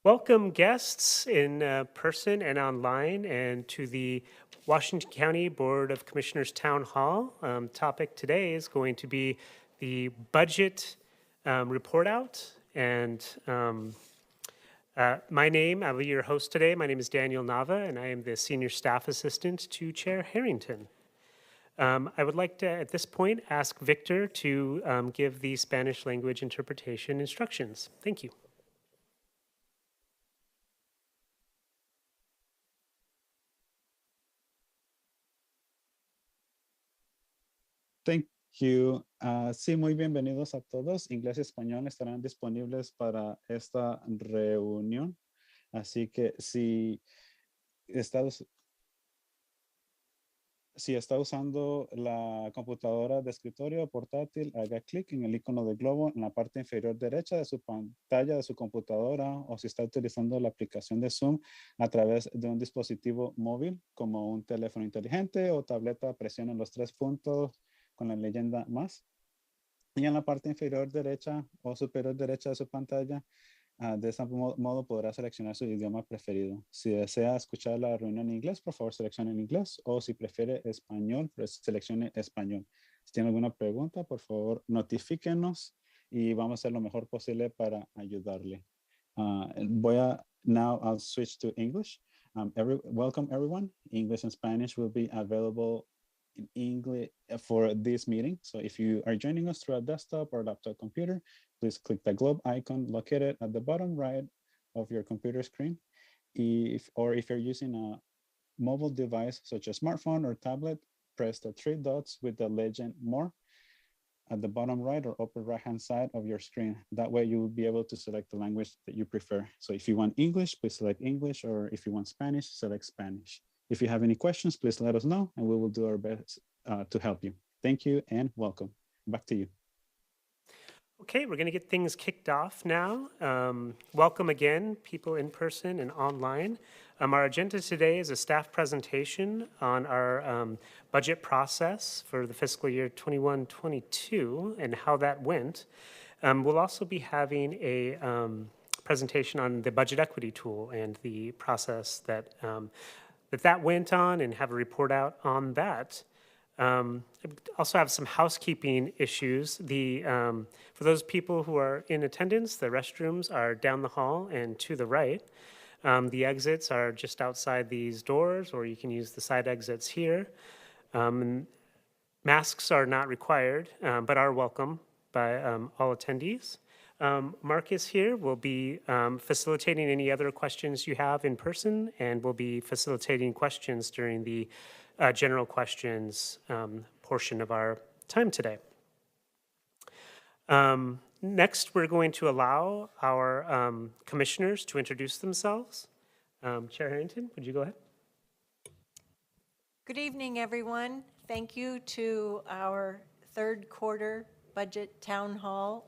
Welcome guests in person and online and to the Washington County Board of Commissioners Town Hall. Topic today is going to be the budget report out. And I'll be your host today. My name is Daniel Nava and I am the Senior Staff Assistant to Chair Harrington. I would like to, at this point, ask Victor to give the Spanish language interpretation instructions. Thank you. Thank you. Sí, muy bienvenidos a todos. Inglés y español estarán disponibles para esta reunión. Así que si está usando la computadora de escritorio portátil, haga clic en el icono de globo en la parte inferior derecha de su pantalla de su computadora, o si está utilizando la aplicación de Zoom a través de un dispositivo móvil como un teléfono inteligente o tableta, presione los 3 puntos con la leyenda más. Y en la parte inferior derecha o superior derecha de su pantalla, de ese modo podrá seleccionar su idioma preferido. Si desea escuchar la reunión en inglés, por favor seleccione en inglés, o si prefiere español, pues seleccione español. Si tiene alguna pregunta, por favor notifíquenos y vamos a hacer lo mejor posible para ayudarle. Now I'll switch to English. Welcome everyone. English and Spanish will be available in English for this meeting. So if you are joining us through a desktop or laptop computer, please click the globe icon located at the bottom right of your computer screen. If you're using a mobile device such as smartphone or tablet, press the 3 dots with the legend more at the bottom right or upper right hand side of your screen. That way you will be able to select the language that you prefer. So if you want English, please select English, or if you want Spanish, select Spanish. If you have any questions, please let us know and we will do our best to help you. Thank you and welcome. Back to you. Okay, we're going to get things kicked off now. Welcome again, people in person and online. Our agenda today is a staff presentation on our budget process for the fiscal year 21-22 and how that went. We'll also be having a presentation on the budget equity tool and the process that that went on, and have a report out on that. Also have some housekeeping issues. For those people who are in attendance, the restrooms are down the hall and to the right. The exits are just outside these doors, or you can use the side exits here. Masks are not required, but are welcome by all attendees. Marcus here will be facilitating any other questions you have in person, and will be facilitating questions during the general questions portion of our time today. Next, we're going to allow our commissioners to introduce themselves. Chair Harrington, would you go ahead? Good evening, everyone. Thank you to our third quarter budget town hall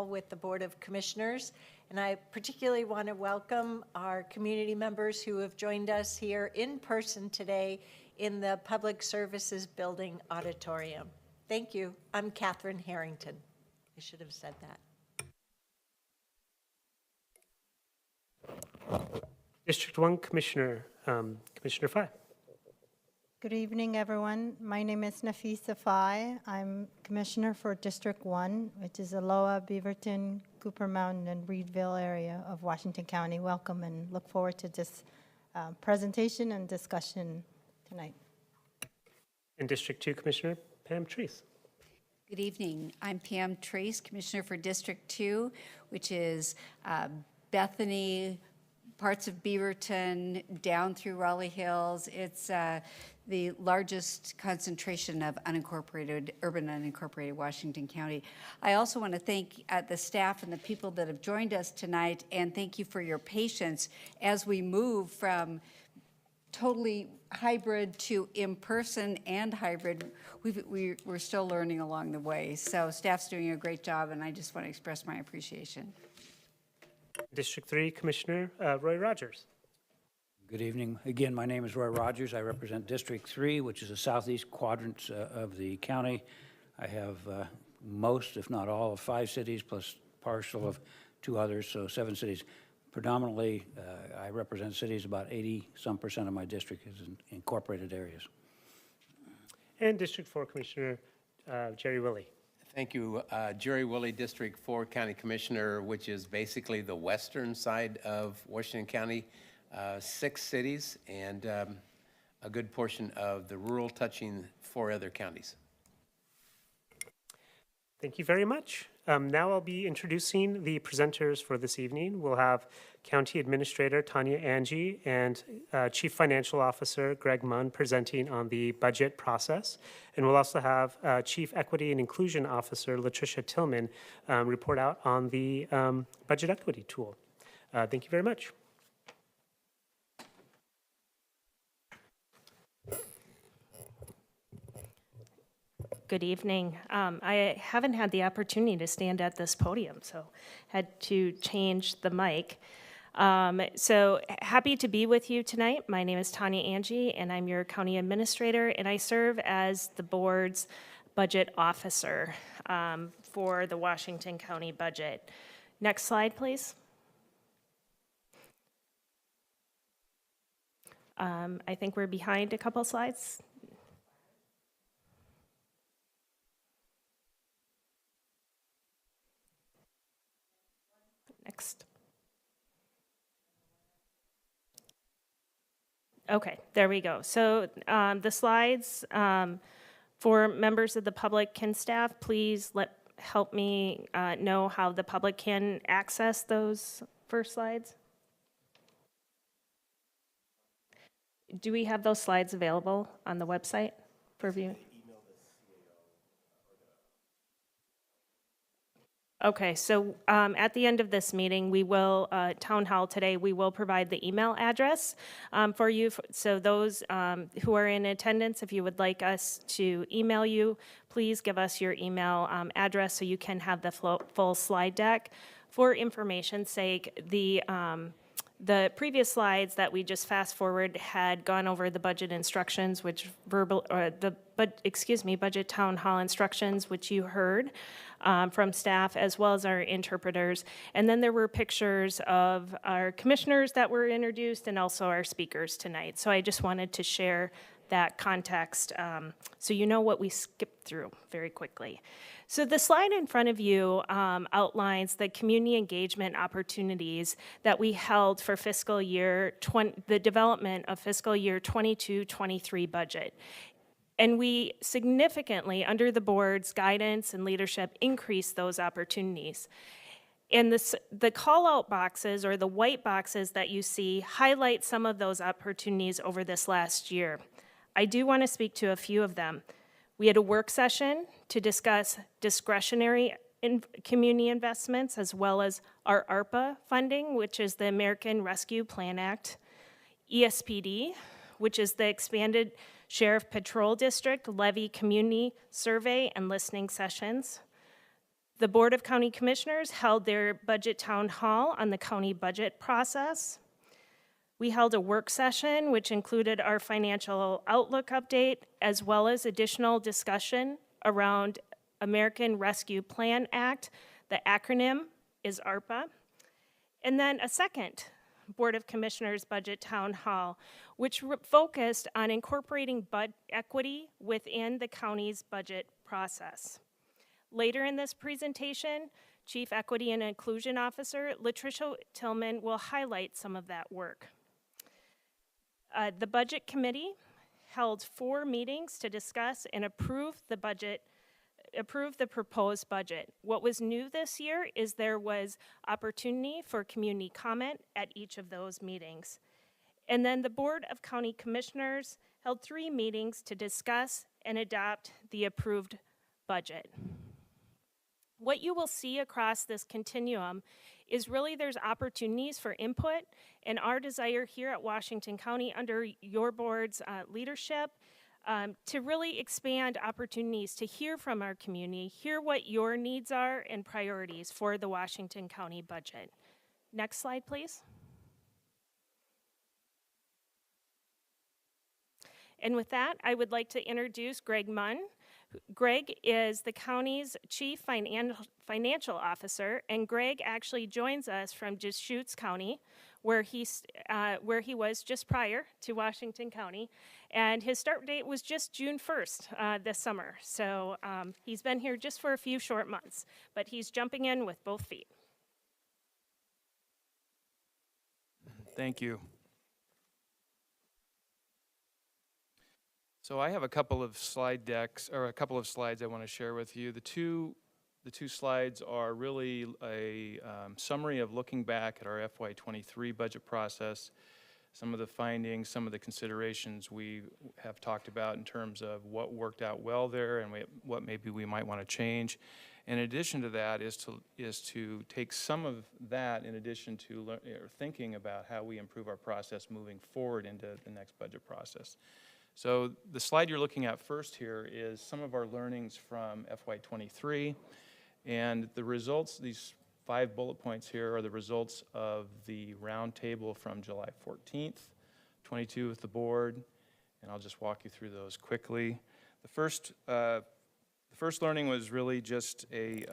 with the Board of Commissioners. And I particularly want to welcome our community members who have joined us here in person today in the Public Services Building auditorium. Thank you. I'm Catherine Harrington. I should have said that. District 1 Commissioner, Commissioner Fye. Good evening, everyone. My name is Nafisa Fye. I'm Commissioner for District 1, which is Aloha, Beaverton, Cooper Mountain, and Reedville area of Washington County. Welcome, and look forward to this presentation and discussion tonight. And District 2 Commissioner Pam Treese. Good evening. I'm Pam Treese, Commissioner for District 2, which is Bethany, parts of Beaverton, down through Raleigh Hills. It's the largest concentration of urban unincorporated Washington County. I also want to thank the staff and the people that have joined us tonight, and thank you for your patience as we move from totally hybrid to in-person and hybrid. We're still learning along the way. So staff's doing a great job, and I just want to express my appreciation. District 3 Commissioner Roy Rogers. Good evening. Again, my name is Roy Rogers. I represent District 3, which is the southeast quadrant of the county. I have most, if not all, of 5 cities plus partial of 2 others, so 7 cities. Predominantly, I represent cities, about 80-some% of my district is in incorporated areas. And District 4 Commissioner Jerry Willie. Thank you. Jerry Willie, District 4 County Commissioner, which is basically the western side of Washington County, 6 cities, and a good portion of the rural touching 4 other counties. Thank you very much. Now I'll be introducing the presenters for this evening. We'll have County Administrator Tanya Angie and Chief Financial Officer Greg Munn presenting on the budget process. And we'll also have Chief Equity and Inclusion Officer Latricia Tillman report out on the budget equity tool. Thank you very much. Good evening. I haven't had the opportunity to stand at this podium, so had to change the mic. So happy to be with you tonight. My name is Tanya Angie, and I'm your county administrator, and I serve as the board's budget officer for the Washington County budget. Next slide, please. I think we're behind a couple slides. Next. Okay, there we go. So the slides for members of the public, can staff please help me know how the public can access those first slides? Do we have those slides available on the website for viewing? Okay, so at the end of this meeting, we will, town hall today, we will provide the email address for you. So those who are in attendance, if you would like us to email you, please give us your email address so you can have the full slide deck. For information's sake, the previous slides that we just fast forward had gone over the budget instructions, which budget town hall instructions, which you heard from staff as well as our interpreters. And then there were pictures of our commissioners that were introduced and also our speakers tonight. So I just wanted to share that context so you know what we skipped through very quickly. So the slide in front of you outlines the community engagement opportunities that we held for fiscal year the development of fiscal year 22-23 budget. And we significantly, under the board's guidance and leadership, increased those opportunities. And the call-out boxes, or the white boxes that you see, highlight some of those opportunities over this last year. I do want to speak to a few of them. We had a work session to discuss discretionary community investments, as well as our ARPA funding, which is the American Rescue Plan Act, ESPD, which is the Expanded Sheriff Patrol District Levy Community Survey and Listening Sessions. The Board of County Commissioners held their budget town hall on the county budget process. We held a work session which included our financial outlook update, as well as additional discussion around American Rescue Plan Act. The acronym is ARPA. And then a second Board of Commissioners budget town hall, which focused on incorporating equity within the county's budget process. Later in this presentation, Chief Equity and Inclusion Officer Latricia Tillman will highlight some of that work. The Budget Committee held 4 meetings to discuss and approve the proposed budget. What was new this year is there was opportunity for community comment at each of those meetings. And then the Board of County Commissioners held 3 meetings to discuss and adopt the approved budget. What you will see across this continuum is really there's opportunities for input, and our desire here at Washington County under your board's leadership to really expand opportunities to hear from our community, hear what your needs are and priorities for the Washington County budget. Next slide, please. And with that, I would like to introduce Greg Munn, Greg is the county's chief financial officer, and Greg actually joins us from Deschutes County, where he was just prior to Washington County, and his start date was just June 1st this summer. So he's been here just for a few short months, but he's jumping in with both feet. Thank you. So I have a couple of slide decks, or a couple of slides I want to share with you. The two slides are really a summary of looking back at our FY23 budget process, some of the findings, some of the considerations we have talked about in terms of what worked out well there and what maybe we might want to change. In addition to that is to take some of that in addition to thinking about how we improve our process moving forward into the next budget process. So the slide you're looking at first here is some of our learnings from FY23, and the results, these 5 bullet points here, are the results of the roundtable from July 14th, 22 with the board, and I'll just walk you through those quickly. The first learning was really just a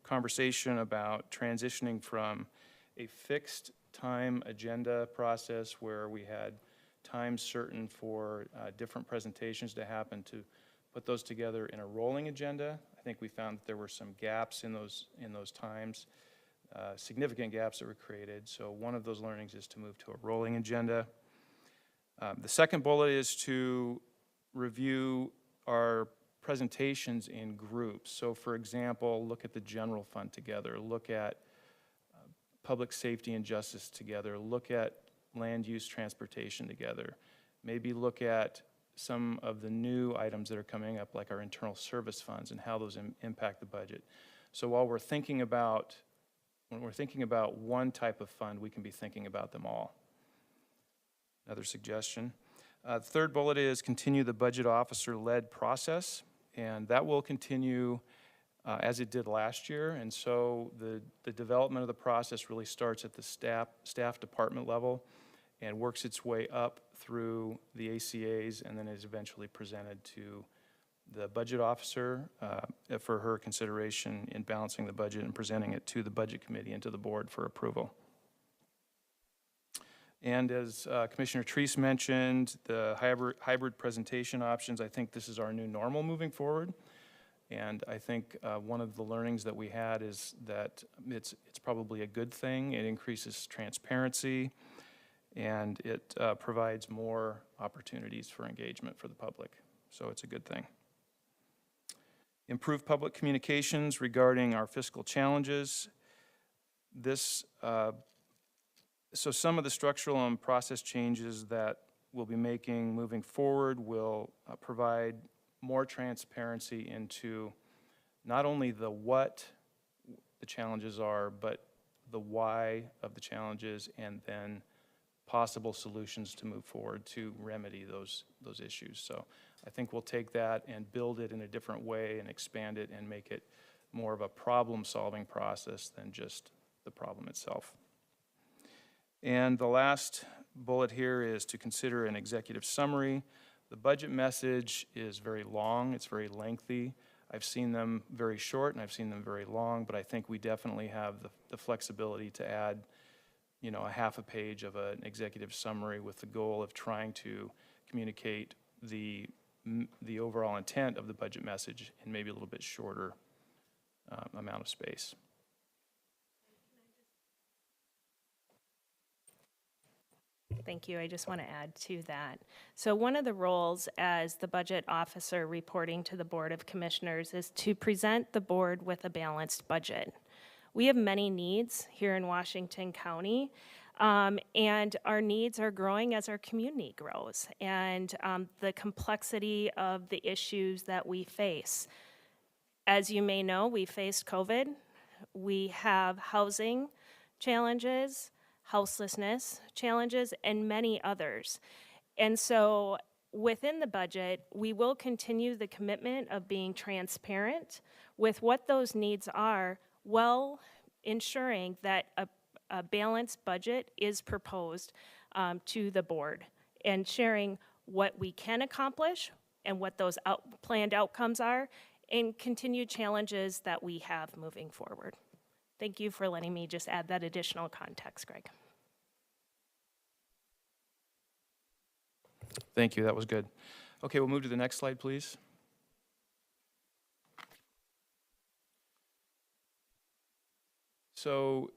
conversation about transitioning from a fixed time agenda process where we had time certain for different presentations to happen to put those together in a rolling agenda. I think we found that there were some gaps in those times, significant gaps that were created. So one of those learnings is to move to a rolling agenda. The second bullet is to review our presentations in groups. So for example, look at the general fund together, look at public safety and justice together, look at land use transportation together, maybe look at some of the new items that are coming up like our internal service funds and how those impact the budget. So while when we're thinking about one type of fund, we can be thinking about them all. Another suggestion. The third bullet is continue the budget officer-led process, and that will continue as it did last year. And so the development of the process really starts at the staff department level and works its way up through the ACAs and then is eventually presented to the budget officer for her consideration in balancing the budget and presenting it to the budget committee and to the board for approval. And as Commissioner Treese mentioned, the hybrid presentation options, I think this is our new normal moving forward. And I think one of the learnings that we had is that it's probably a good thing. It increases transparency, and it provides more opportunities for engagement for the public. So it's a good thing. Improve public communications regarding our fiscal challenges. So some of the structural and process changes that we'll be making moving forward will provide more transparency into not only the what the challenges are, but the why of the challenges, and then possible solutions to move forward to remedy those issues. So I think we'll take that and build it in a different way and expand it and make it more of a problem-solving process than just the problem itself. And the last bullet here is to consider an executive summary. The budget message is very long, it's very lengthy. I've seen them very short and I've seen them very long, but I think we definitely have the flexibility to add, a half a page of an executive summary with the goal of trying to communicate the overall intent of the budget message in maybe a little bit shorter amount of space. Thank you. I just want to add to that. So one of the roles as the budget officer reporting to the Board of Commissioners is to present the board with a balanced budget. We have many needs here in Washington County, and our needs are growing as our community grows, and the complexity of the issues that we face. As you may know, we faced COVID. We have housing challenges, houselessness challenges, and many others. And so within the budget, we will continue the commitment of being transparent with what those needs are, while ensuring that a balanced budget is proposed to the board, and sharing what we can accomplish and what those planned outcomes are, and continued challenges that we have moving forward. Thank you for letting me just add that additional context, Greg. Thank you, that was good. Okay, we'll move to the next slide, please. So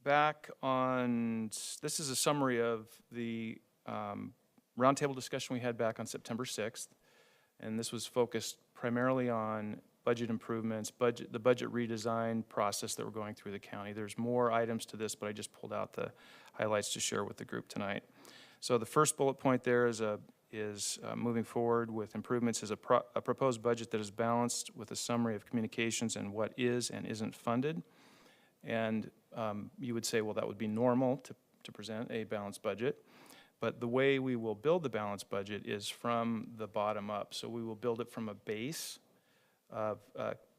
back on, this is a summary of the roundtable discussion we had back on September 6th. And this was focused primarily on budget improvements, the budget redesign process that we're going through the county. There's more items to this, but I just pulled out the highlights to share with the group tonight. So the first bullet point there is moving forward with improvements is a proposed budget that is balanced with a summary of communications and what is and isn't funded. And you would say, well, that would be normal to present a balanced budget. But the way we will build the balanced budget is from the bottom up. So we will build it from a base of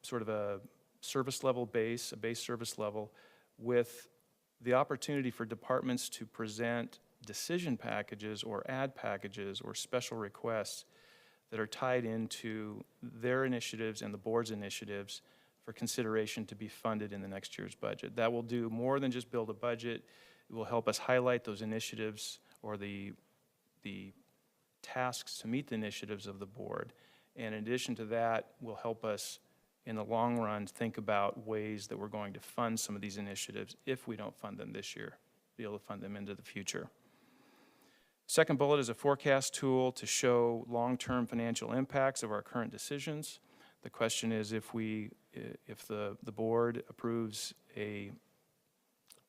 sort of a service level base, a base service level, with the opportunity for departments to present decision packages or add packages or special requests that are tied into their initiatives and the board's initiatives for consideration to be funded in the next year's budget. That will do more than just build a budget. It will help us highlight those initiatives or the tasks to meet the initiatives of the board. And in addition to that, will help us in the long run think about ways that we're going to fund some of these initiatives if we don't fund them this year, be able to fund them into the future. Second bullet is a forecast tool to show long-term financial impacts of our current decisions. The question is if the board approves a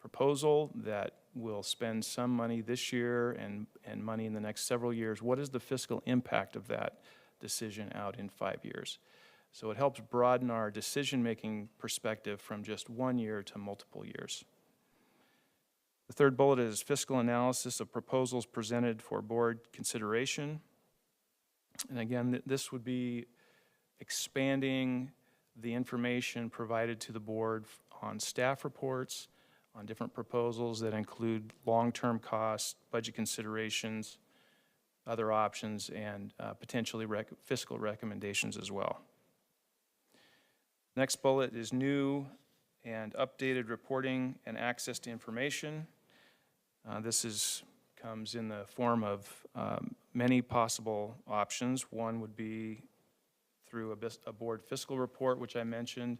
proposal that will spend some money this year and money in the next several years, what is the fiscal impact of that decision out in 5 years? So it helps broaden our decision-making perspective from just 1 year to multiple years. The third bullet is fiscal analysis of proposals presented for board consideration. And again, this would be expanding the information provided to the board on staff reports, on different proposals that include long-term costs, budget considerations, other options, and potentially fiscal recommendations as well. Next bullet is new and updated reporting and access to information. This comes in the form of many possible options. One would be through a board fiscal report, which I mentioned.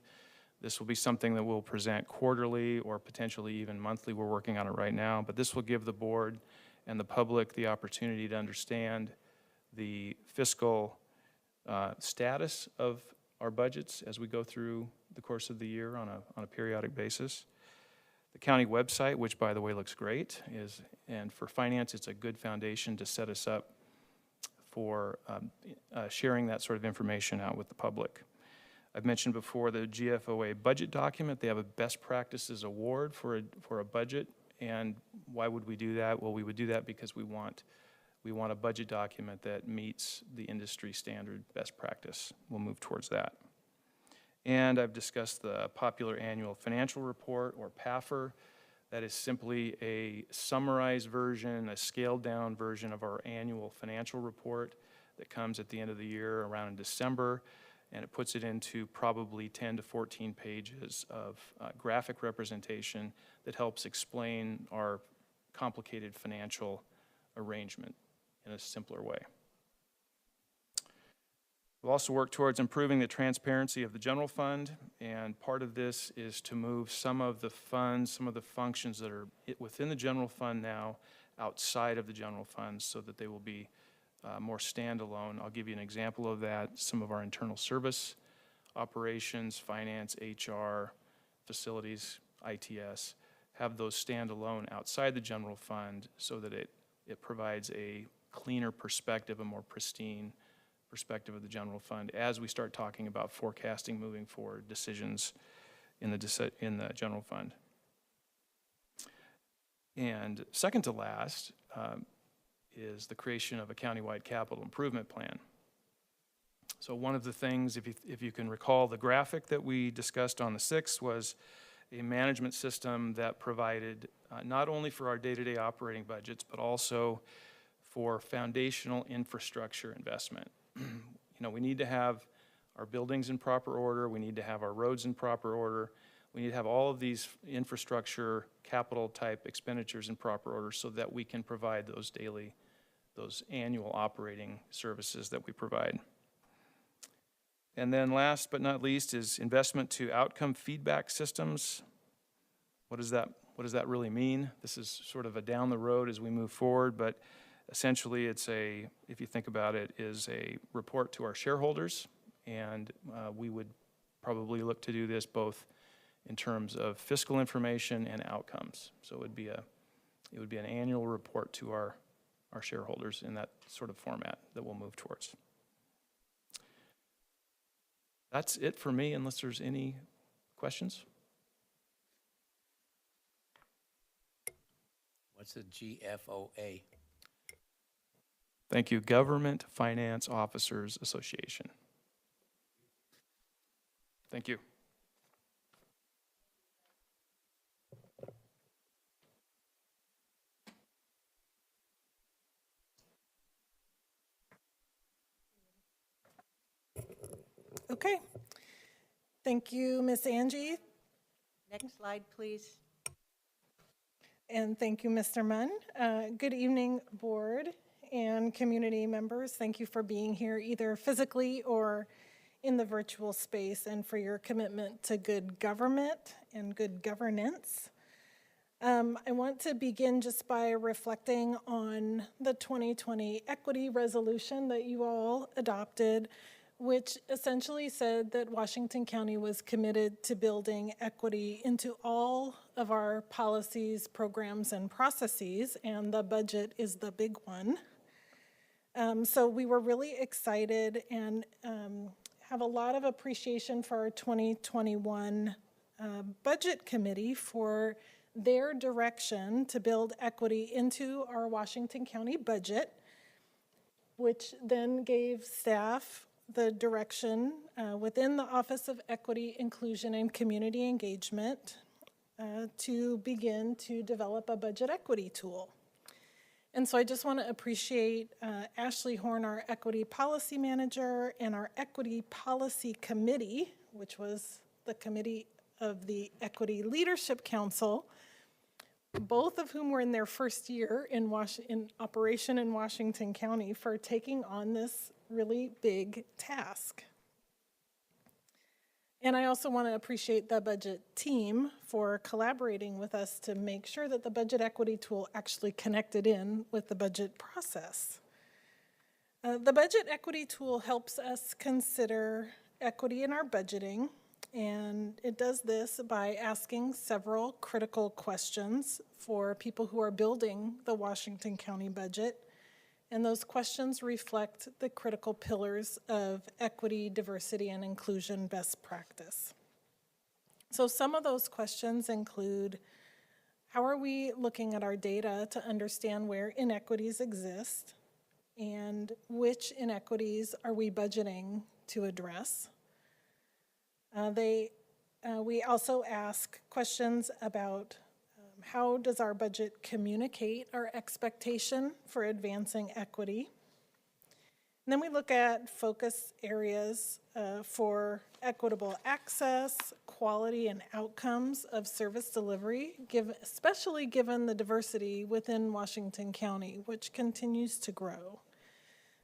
This will be something that we'll present quarterly or potentially even monthly. We're working on it right now, but this will give the board and the public the opportunity to understand the fiscal status of our budgets as we go through the course of the year on a periodic basis. The county website, which by the way looks great, and for finance, it's a good foundation to set us up for sharing that sort of information out with the public. I've mentioned before the GFOA budget document. They have a best practices award for a budget. And why would we do that? Well, we would do that because we want a budget document that meets the industry standard best practice. We'll move towards that. And I've discussed the popular annual financial report, or PAFR. That is simply a summarized version, a scaled down version of our annual financial report that comes at the end of the year around in December. And it puts it into probably 10 to 14 pages of graphic representation that helps explain our complicated financial arrangement in a simpler way. We'll also work towards improving the transparency of the general fund, and part of this is to move some of the funds, some of the functions that are within the general fund now outside of the general fund so that they will be more standalone. I'll give you an example of that. Some of our internal service operations, finance, HR, facilities, ITS, have those standalone outside the general fund so that it provides a cleaner perspective, a more pristine perspective of the general fund as we start talking about forecasting moving forward decisions in the general fund. And second to last, is the creation of a countywide capital improvement plan. So one of the things, if you can recall, the graphic that we discussed on the 6th was a management system that provided not only for our day-to-day operating budgets, but also for foundational infrastructure investment. You know, we need to have our buildings in proper order, we need to have our roads in proper order, we need to have all of these infrastructure capital type expenditures in proper order so that we can provide those annual operating services that we provide. And then last but not least is investment to outcome feedback systems. What does that really mean? This is sort of a down the road as we move forward, but essentially it's if you think about it, is a report to our shareholders, and we would probably look to do this both in terms of fiscal information and outcomes. So it would be an annual report to our shareholders in that sort of format that we'll move towards. That's it for me, unless there's any questions. What's a GFOA? Thank you, Government Finance Officers Association. Thank you. Okay. Thank you, Miss Angie, Next slide, please. and thank you, Mr. Munn. Good evening, board and community members. Thank you for being here either physically or in the virtual space, and for your commitment to good government and good governance. I want to begin just by reflecting on the 2020 equity resolution that you all adopted, which essentially said that Washington County was committed to building equity into all of our policies, programs, and processes, and the budget is the big one. So we were really excited and have a lot of appreciation for our 2021 budget committee for their direction to build equity into our Washington County budget, which then gave staff the direction within the Office of Equity, Inclusion, and Community Engagement to begin to develop a budget equity tool. And so I just want to appreciate Ashley Horn, our Equity Policy Manager, and our Equity Policy Committee, which was the committee of the Equity Leadership Council, both of whom were in their first year in operation in Washington County, for taking on this really big task. And I also want to appreciate the budget team for collaborating with us to make sure that the budget equity tool actually connected in with the budget process. The budget equity tool helps us consider equity in our budgeting, and it does this by asking several critical questions for people who are building the Washington County budget. And those questions reflect the critical pillars of equity, diversity, and inclusion best practice. So some of those questions include, how are we looking at our data to understand where inequities exist, and which inequities are we budgeting to address? We also ask questions about how does our budget communicate our expectation for advancing equity? And then we look at focus areas for equitable access, quality, and outcomes of service delivery, especially given the diversity within Washington County, which continues to grow.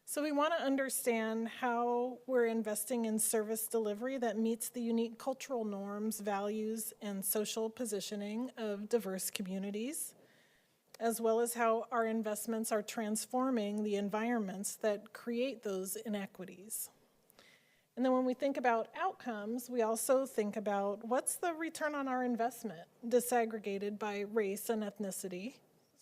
So we want to understand how we're investing in service delivery that meets the unique cultural norms, values, and social positioning of diverse communities, as well as how our investments are transforming the environments that create those inequities. And then when we think about outcomes, we also think about what's the return on our investment disaggregated by race and ethnicity,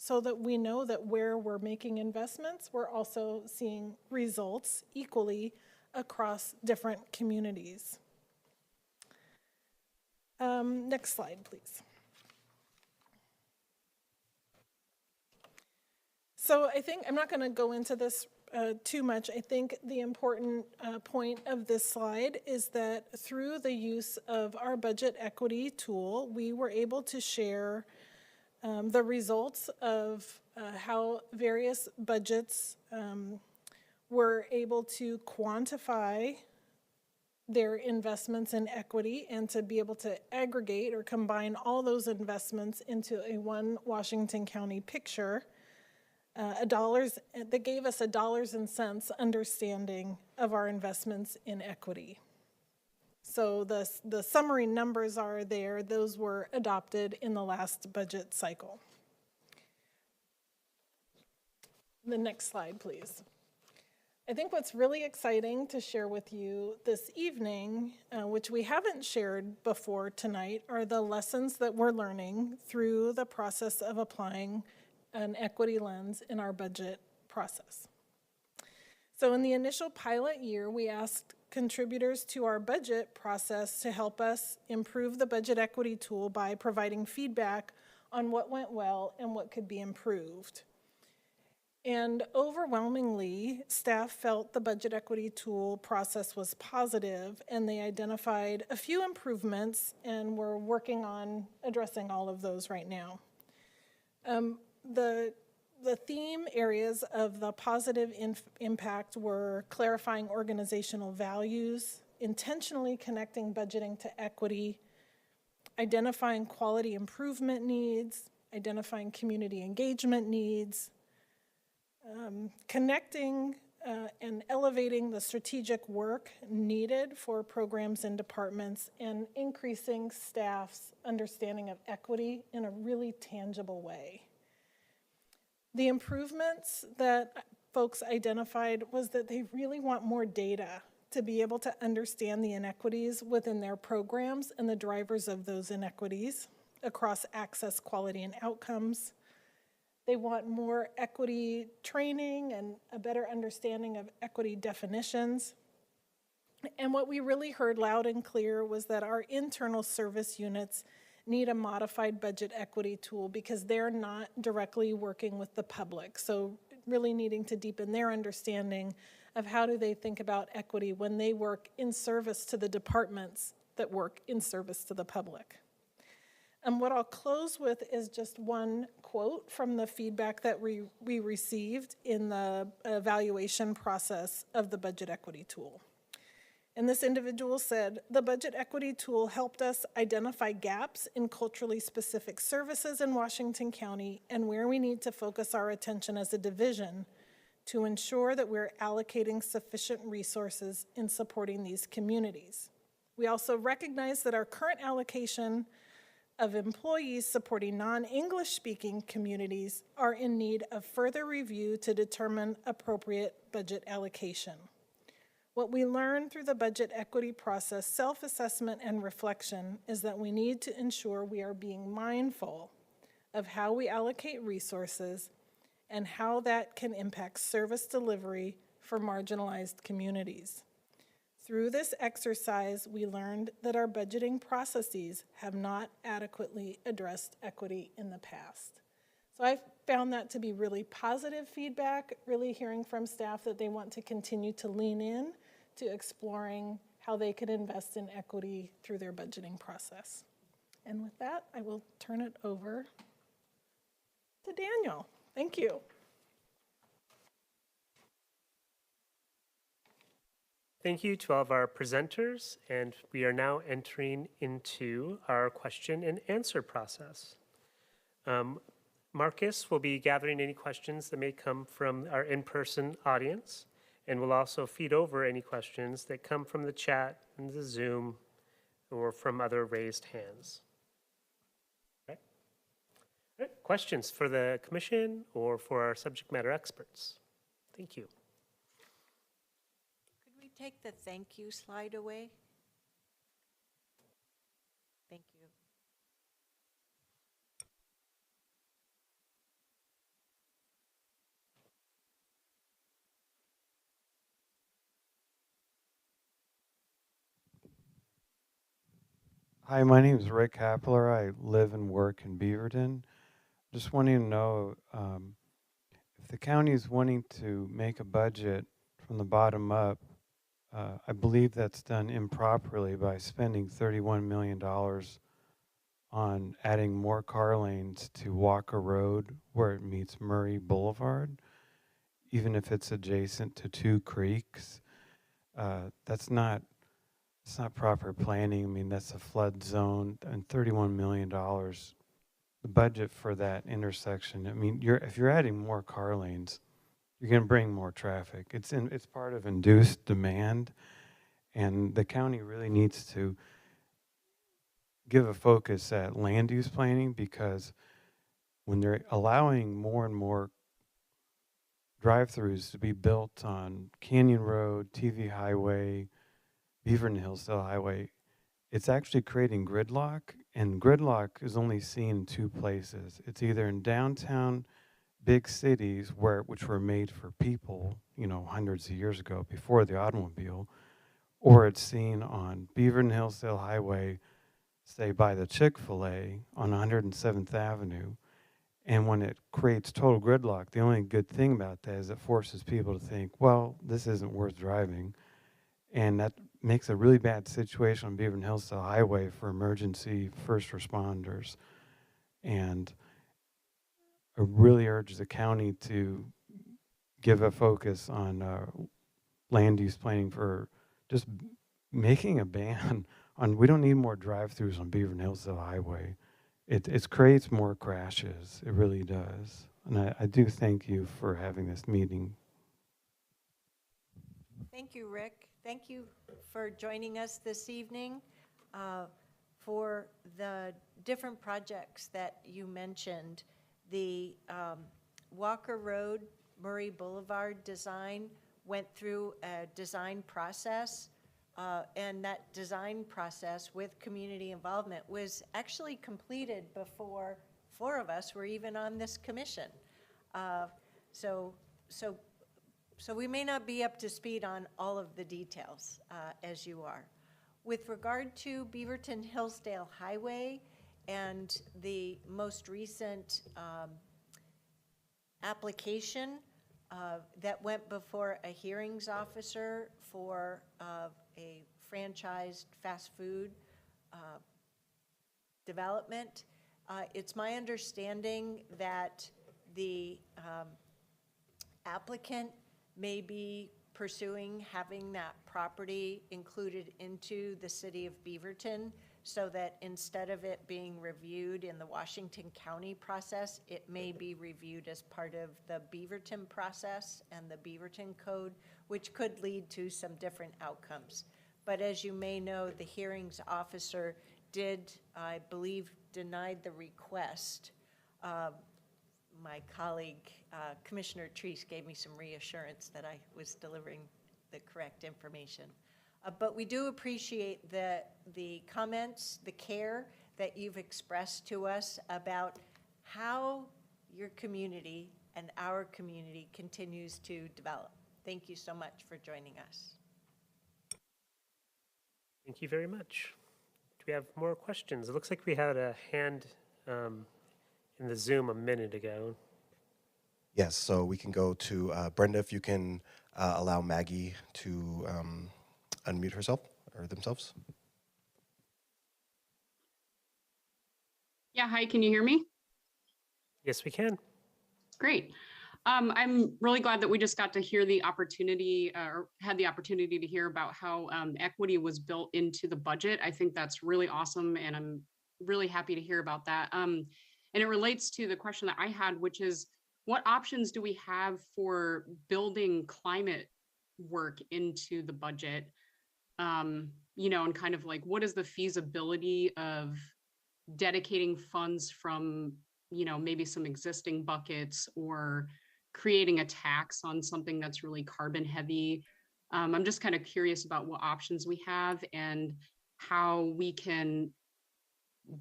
so that we know that where we're making investments, we're also seeing results equally across different communities. Next slide, please. So I think, I'm not going to go into this too much. I think the important point of this slide is that through the use of our budget equity tool, we were able to share the results of how various budgets were able to quantify their investments in equity and to be able to aggregate or combine all those investments into a one Washington County picture, that gave us a dollars and cents understanding of our investments in equity. So the summary numbers are there. Those were adopted in the last budget cycle. The next slide, please. I think what's really exciting to share with you this evening, which we haven't shared before tonight, are the lessons that we're learning through the process of applying an equity lens in our budget process. So in the initial pilot year, we asked contributors to our budget process to help us improve the budget equity tool by providing feedback on what went well and what could be improved. And overwhelmingly, staff felt the budget equity tool process was positive, and they identified a few improvements, and we're working on addressing all of those right now. The theme areas of the positive impact were clarifying organizational values, intentionally connecting budgeting to equity, identifying quality improvement needs, identifying community engagement needs, connecting and elevating the strategic work needed for programs and departments, and increasing staff's understanding of equity in a really tangible way. The improvements that folks identified was that they really want more data to be able to understand the inequities within their programs and the drivers of those inequities across access, quality, and outcomes. They want more equity training and a better understanding of equity definitions. And what we really heard loud and clear was that our internal service units need a modified budget equity tool because they're not directly working with the public. So really needing to deepen their understanding of how do they think about equity when they work in service to the departments that work in service to the public. And what I'll close with is just one quote from the feedback that we received in the evaluation process of the budget equity tool. And this individual said, the budget equity tool helped us identify gaps in culturally specific services in Washington County and where we need to focus our attention as a division to ensure that we're allocating sufficient resources in supporting these communities. We also recognize that our current allocation of employees supporting non-English speaking communities are in need of further review to determine appropriate budget allocation. What we learned through the budget equity process, self-assessment and reflection, is that we need to ensure we are being mindful of how we allocate resources and how that can impact service delivery for marginalized communities. Through this exercise, we learned that our budgeting processes have not adequately addressed equity in the past. So I found that to be really positive feedback, really hearing from staff that they want to continue to lean in to exploring how they could invest in equity through their budgeting process. And with that, I will turn it over to Daniel. Thank you. Thank you to all of our presenters, and we are now entering into our question and answer process. Marcus will be gathering any questions that may come from our in-person audience, and will also feed over any questions that come from the chat and the Zoom or from other raised hands. All right. Questions for the commission or for our subject matter experts? Thank you. Could we take the thank you slide away? Thank you. Hi, my name is Rick Hapler. I live and work in Beaverton. Just wanting to know if the county is wanting to make a budget from the bottom up. I believe that's done improperly by spending $31 million on adding more car lanes to Walker Road where it meets Murray Boulevard, even if it's adjacent to two creeks. That's not, it's not proper planning. I mean, that's a flood zone, and $31 million, the budget for that intersection. I mean, if you're adding more car lanes, you're going to bring more traffic. It's part of induced demand, and the county really needs to give a focus at land use planning, because when they're allowing more and more drive-throughs to be built on Canyon Road, TV Highway, Beaverton Hillsdale Highway, it's actually creating gridlock, and gridlock is only seen in two places. It's either in downtown big cities which were made for people, hundreds of years ago before the automobile, or it's seen on Beaverton Hillsdale Highway, say by the Chick-fil-A on 107th Avenue. And when it creates total gridlock, the only good thing about that is it forces people to think, well, this isn't worth driving. And that makes a really bad situation on Beaverton Hillsdale Highway for emergency first responders. And I really urge the county to give a focus on land use planning for just making a ban on, we don't need more drive-throughs on Beaverton Hillsdale Highway. It creates more crashes. It really does. And I do thank you for having this meeting. Thank you, Rick. Thank you for joining us this evening. For the different projects that you mentioned, the Walker Road, Murray Boulevard design went through a design process, and that design process with community involvement was actually completed before 4 of us were even on this commission. So we may not be up to speed on all of the details as you are. With regard to Beaverton Hillsdale Highway and the most recent application that went before a hearings officer for a franchised fast food development, it's my understanding that the applicant may be pursuing having that property included into the city of Beaverton, so that instead of it being reviewed in the Washington County process, it may be reviewed as part of the Beaverton process and the Beaverton code, which could lead to some different outcomes. But as you may know, the hearings officer did, I believe, denied the request. My colleague, Commissioner Treese, gave me some reassurance that I was delivering the correct information. But we do appreciate the comments, the care that you've expressed to us about how your community and our community continues to develop. Thank you so much for joining us. Thank you very much. Do we have more questions? It looks like we had a hand in the Zoom a minute ago. Yes, so we can go to Brenda, if you can allow Maggie to unmute herself or themselves. Yeah, hi, can you hear me? Yes, we can. Great. I'm really glad that we just got to hear the opportunity, or had the opportunity to hear about how equity was built into the budget. I think that's really awesome, and I'm really happy to hear about that. And it relates to the question that I had, which is, what options do we have for building climate work into the budget? And kind of like, what is the feasibility of dedicating funds from, maybe some existing buckets, or creating a tax on something that's really carbon heavy? I'm just kind of curious about what options we have and how we can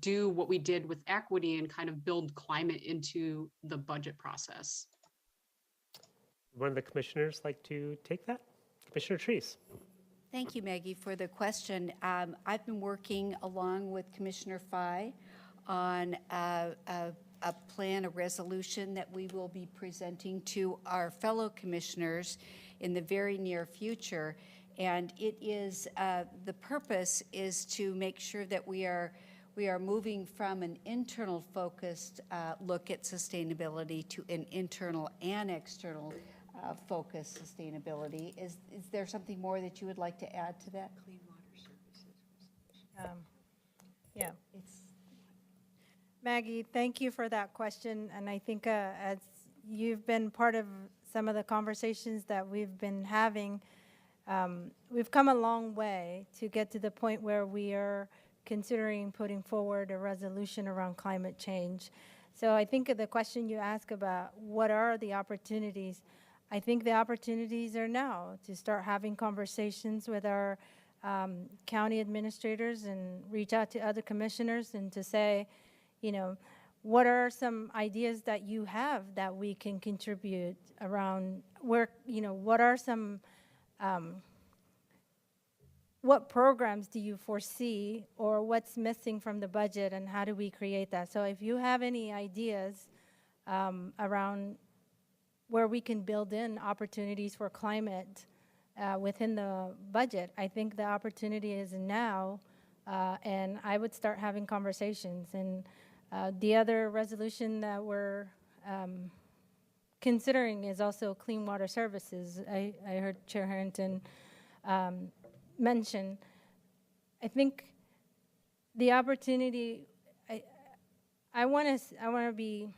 do what we did with equity and kind of build climate into the budget process. One of the commissioners like to take that? Commissioner Treese. Thank you, Maggie, for the question. I've been working along with Commissioner Fye on a plan, a resolution that we will be presenting to our fellow commissioners in the very near future. And it is, the purpose is to make sure that we are we are moving from an internal focused look at sustainability to an internal and external focused sustainability. Is there something more that you would like to add to that? Clean water services. Yeah. Maggie, thank you for that question. And I think as you've been part of some of the conversations that we've been having, we've come a long way to get to the point where we are considering putting forward a resolution around climate change. So I think the question you ask about what are the opportunities, I think the opportunities are now to start having conversations with our county administrators and reach out to other commissioners and to say, you know, what are some ideas that you have that we can contribute around where, you know, what are some, what programs do you foresee or what's missing from the budget and how do we create that? So if you have any ideas around where we can build in opportunities for climate within the budget, I think the opportunity is now, and I would start having conversations. And the other resolution that we're considering is also clean water services. I heard Chair Harrington mention. I think the opportunity, I want to be,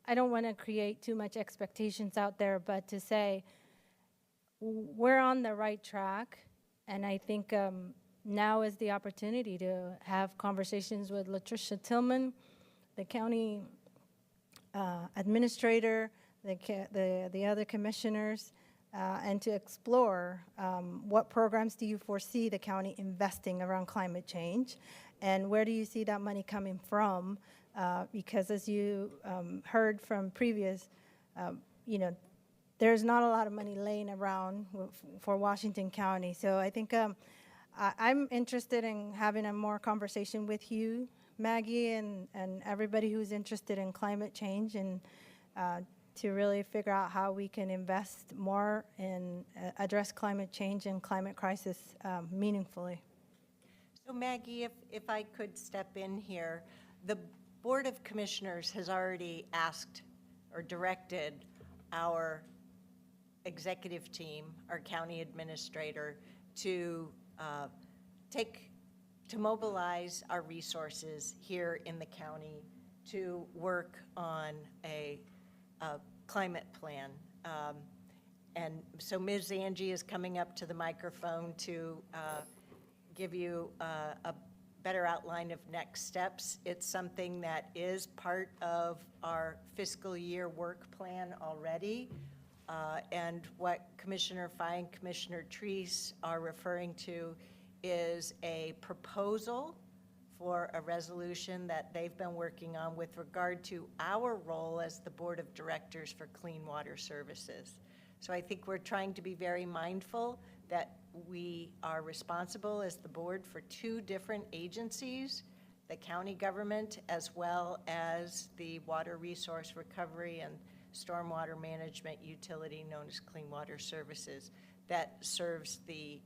I don't want to create too much expectations out there, but to say we're on the right track, and I think now is the opportunity to have conversations with Latricia Tillman, the county administrator, the other commissioners, and to explore what programs do you foresee the county investing around climate change, and where do you see that money coming from? Because as you heard from previous, you know, there's not a lot of money laying around for Washington County. So I think I'm interested in having a more conversation with you, Maggie, and everybody who's interested in climate change, and to really figure out how we can invest more and address climate change and climate crisis meaningfully. So Maggie, if I could step in here, the Board of Commissioners has already asked or directed our executive team, our county administrator, to mobilize our resources here in the county to work on a climate plan. And so Ms. Angie is coming up to the microphone to give you a better outline of next steps. It's something that is part of our fiscal year work plan already. And what Commissioner Fye and Commissioner Treese are referring to is a proposal for a resolution that they've been working on with regard to our role as the Board of Directors for Clean Water Services. So I think we're trying to be very mindful that we are responsible as the board for two different agencies, the county government as well as the Water Resource Recovery and Stormwater Management Utility known as Clean Water Services, that serves the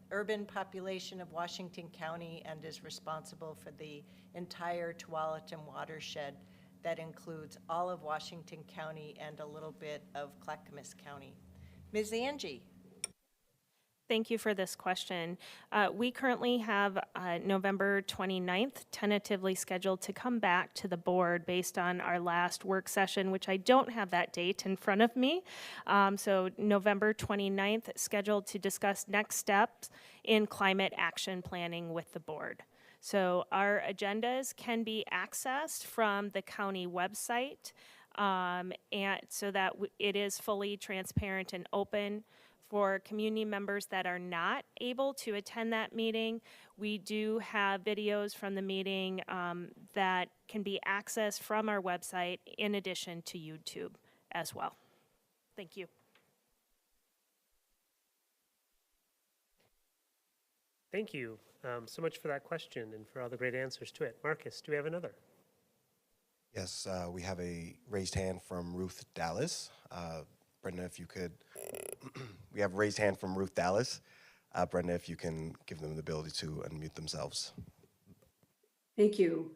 urban population of Washington County and is responsible for the entire Tualatin watershed that includes all of Washington County and a little bit of Clackamas County. Ms. Angie. Thank you for this question. We currently have November 29th tentatively scheduled to come back to the board based on our last work session, which I don't have that date in front of me. So November 29th scheduled to discuss next steps in climate action planning with the board. So our agendas can be accessed from the county website, and so that it is fully transparent and open. For community members that are not able to attend that meeting, we do have videos from the meeting that can be accessed from our website in addition to YouTube as well. Thank you. Thank you so much for that question and for all the great answers to it. Marcus, do we have another? Yes, we have a raised hand from Ruth Dallas. Brenda, if you could, we have raised hand from Ruth Dallas. Brenda, if you can give them the ability to unmute themselves. Thank you.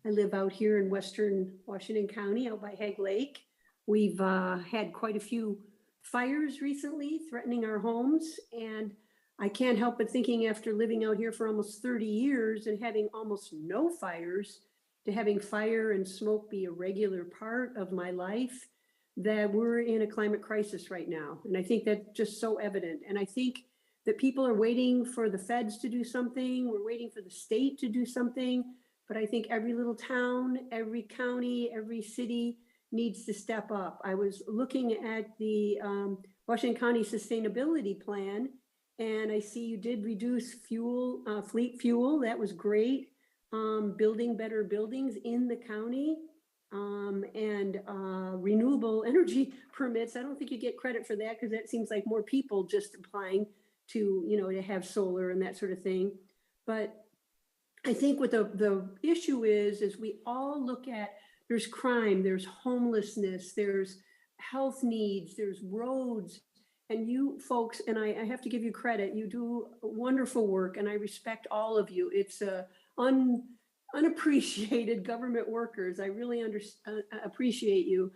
I live out here in western Washington County, out by Hagg Lake. We've had quite a few fires recently threatening our homes, and I can't help but thinking, after living out here for almost 30 years and having almost no fires, to having fire and smoke be a regular part of my life, that we're in a climate crisis right now. And I think that's just so evident. And I think that people are waiting for the feds to do something. We're waiting for the state to do something. But I think every little town, every county, every city needs to step up. I was looking at the Washington County Sustainability Plan, and I see you did reduce fuel, fleet fuel. That was great. Building better buildings in the county, and renewable energy permits. I don't think you get credit for that, because that seems like more people just applying to, to have solar and that sort of thing. But I think what the issue is we all look at, there's crime, there's homelessness, there's health needs, there's roads. And you folks, and I have to give you credit, you do wonderful work, and I respect all of you. It's unappreciated government workers. I really appreciate you.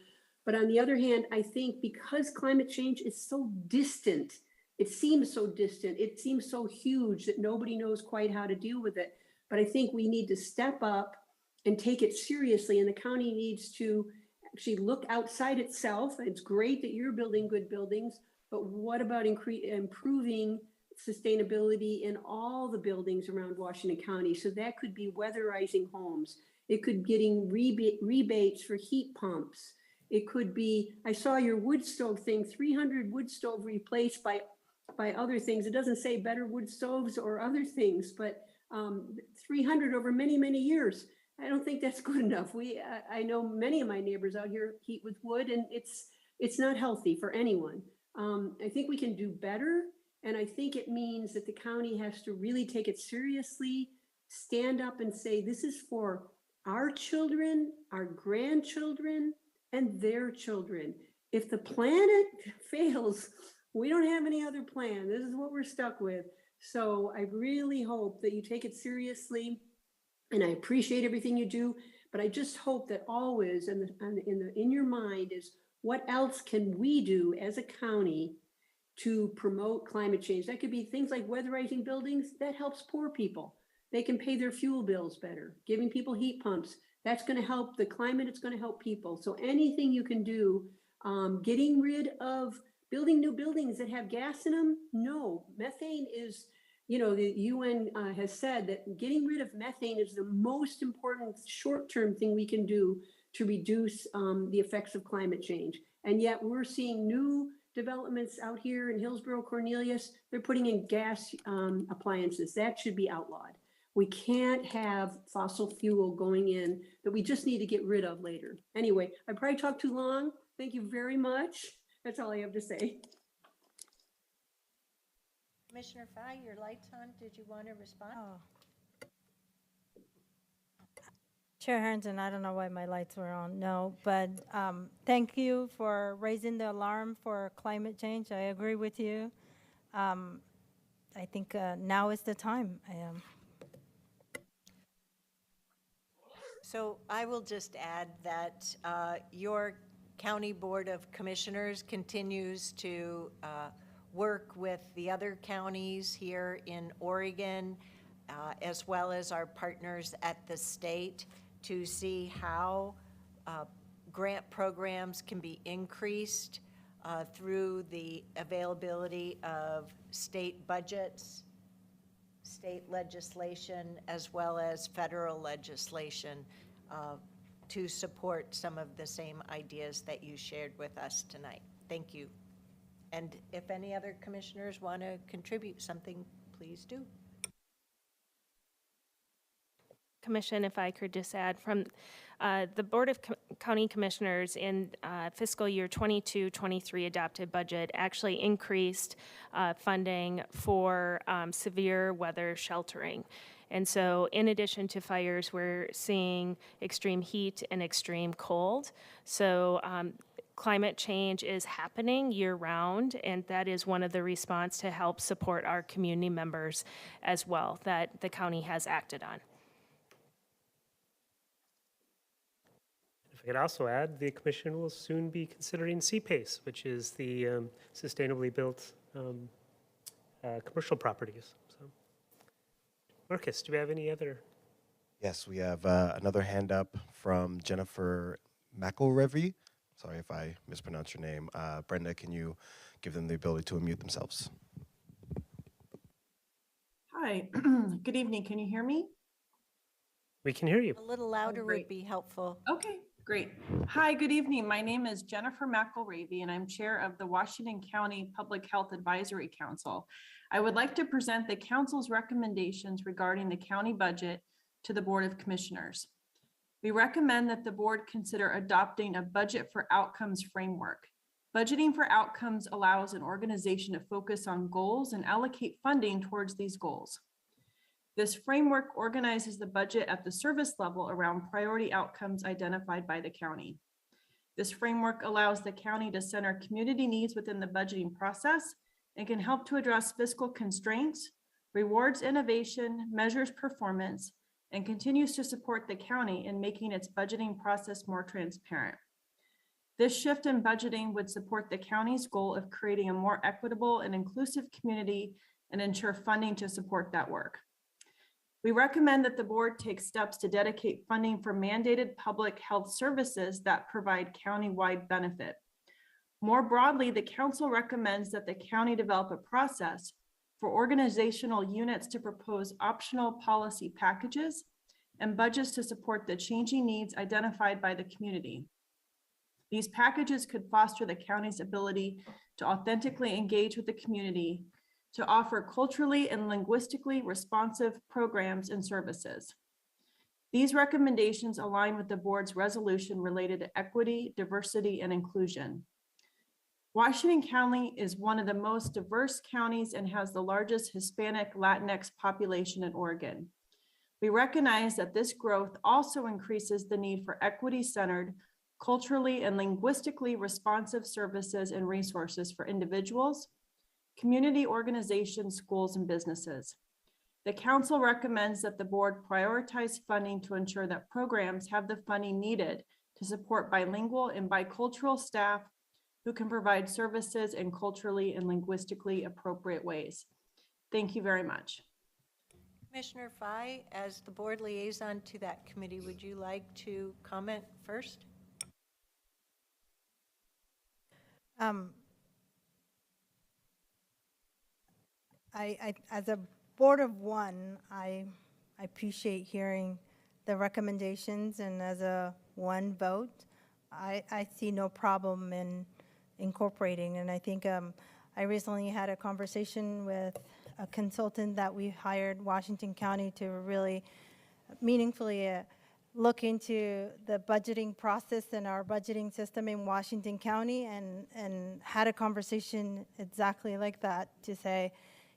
But on the other hand, I think because climate change is so distant, it seems so distant, it seems so huge that nobody knows quite how to deal with it. But I think we need to step up and take it seriously, and the county needs to actually look outside itself. It's great that you're building good buildings, but what about improving sustainability in all the buildings around Washington County? So that could be weatherizing homes. It could getting rebates for heat pumps. It could be, I saw your wood stove thing, 300 wood stove replaced by other things. It doesn't say better wood stoves or other things, but 300 over many, many years. I don't think that's good enough. I know many of my neighbors out here heat with wood, and it's not healthy for anyone. I think we can do better. And I think it means that the county has to really take it seriously, stand up and say, this is for our children, our grandchildren, and their children. If the planet fails, we don't have any other plan. This is what we're stuck with. So I really hope that you take it seriously, and I appreciate everything you do, but I just hope that always in your mind is, what else can we do as a county to promote climate change? That could be things like weatherizing buildings. That helps poor people. They can pay their fuel bills better. Giving people heat pumps, that's going to help the climate. It's going to help people. So anything you can do, getting rid of building new buildings that have gas in them. No, methane is, the UN has said that getting rid of methane is the most important short-term thing we can do to reduce the effects of climate change. And yet we're seeing new developments out here in Hillsborough, Cornelius. They're putting in gas appliances. That should be outlawed. We can't have fossil fuel going in that we just need to get rid of later. Anyway, I probably talked too long. Thank you very much. That's all I have to say. Commissioner Fye, your light's on. Did you want to respond? Oh. Chair Harrington, I don't know why my lights were on. No, but thank you for raising the alarm for climate change. I agree with you. I think now is the time. So I will just add that your County Board of Commissioners continues to work with the other counties here in Oregon, as well as our partners at the state, to see how grant programs can be increased through the availability of state budgets, state legislation, as well as federal legislation to support some of the same ideas that you shared with us tonight. Thank you. And if any other commissioners want to contribute something, please do. Commission, if I could just add, from the Board of County Commissioners in fiscal year 22-23 adopted budget actually increased funding for severe weather sheltering. And so in addition to fires, we're seeing extreme heat and extreme cold. So climate change is happening year-round, and that is one of the response to help support our community members as well that the county has acted on. I could also add, the commission will soon be considering CPACE, which is the sustainably built commercial properties. So, Marcus, do we have any other? Yes, we have another hand up from Jennifer McElrevy. Sorry if I mispronounced your name. Brenda, can you give them the ability to unmute themselves? Hi, good evening. Can you hear me? We can hear you. A little louder great. would be helpful. Okay, great. Hi, good evening. My name is Jennifer McElravy, and I'm chair of the Washington County Public Health Advisory Council. I would like to present the council's recommendations regarding the county budget to the Board of Commissioners. We recommend that the board consider adopting a budget for outcomes framework. Budgeting for outcomes allows an organization to focus on goals and allocate funding towards these goals. This framework organizes the budget at the service level around priority outcomes identified by the county. This framework allows the county to center community needs within the budgeting process and can help to address fiscal constraints, rewards innovation, measures performance, and continues to support the county in making its budgeting process more transparent. This shift in budgeting would support the county's goal of creating a more equitable and inclusive community and ensure funding to support that work. We recommend that the board take steps to dedicate funding for mandated public health services that provide county-wide benefit. More broadly, the council recommends that the county develop a process for organizational units to propose optional policy packages and budgets to support the changing needs identified by the community. These packages could foster the county's ability to authentically engage with the community, to offer culturally and linguistically responsive programs and services. These recommendations align with the board's resolution related to equity, diversity, and inclusion. Washington County is one of the most diverse counties and has the largest Hispanic Latinx population in Oregon. We recognize that this growth also increases the need for equity-centered, culturally and linguistically responsive services and resources for individuals, community organizations, schools, and businesses. The council recommends that the board prioritize funding to ensure that programs have the funding needed to support bilingual and bicultural staff who can provide services in culturally and linguistically appropriate ways. Thank you very much. Commissioner Fye, as the board liaison to that committee, would you like to comment first? As a board of one, I appreciate hearing the recommendations, and as a one vote, I see no problem in incorporating. And I think I recently had a conversation with a consultant that we hired, Washington County, to really meaningfully look into the budgeting process and our budgeting system in Washington County, and had a conversation exactly like that to say,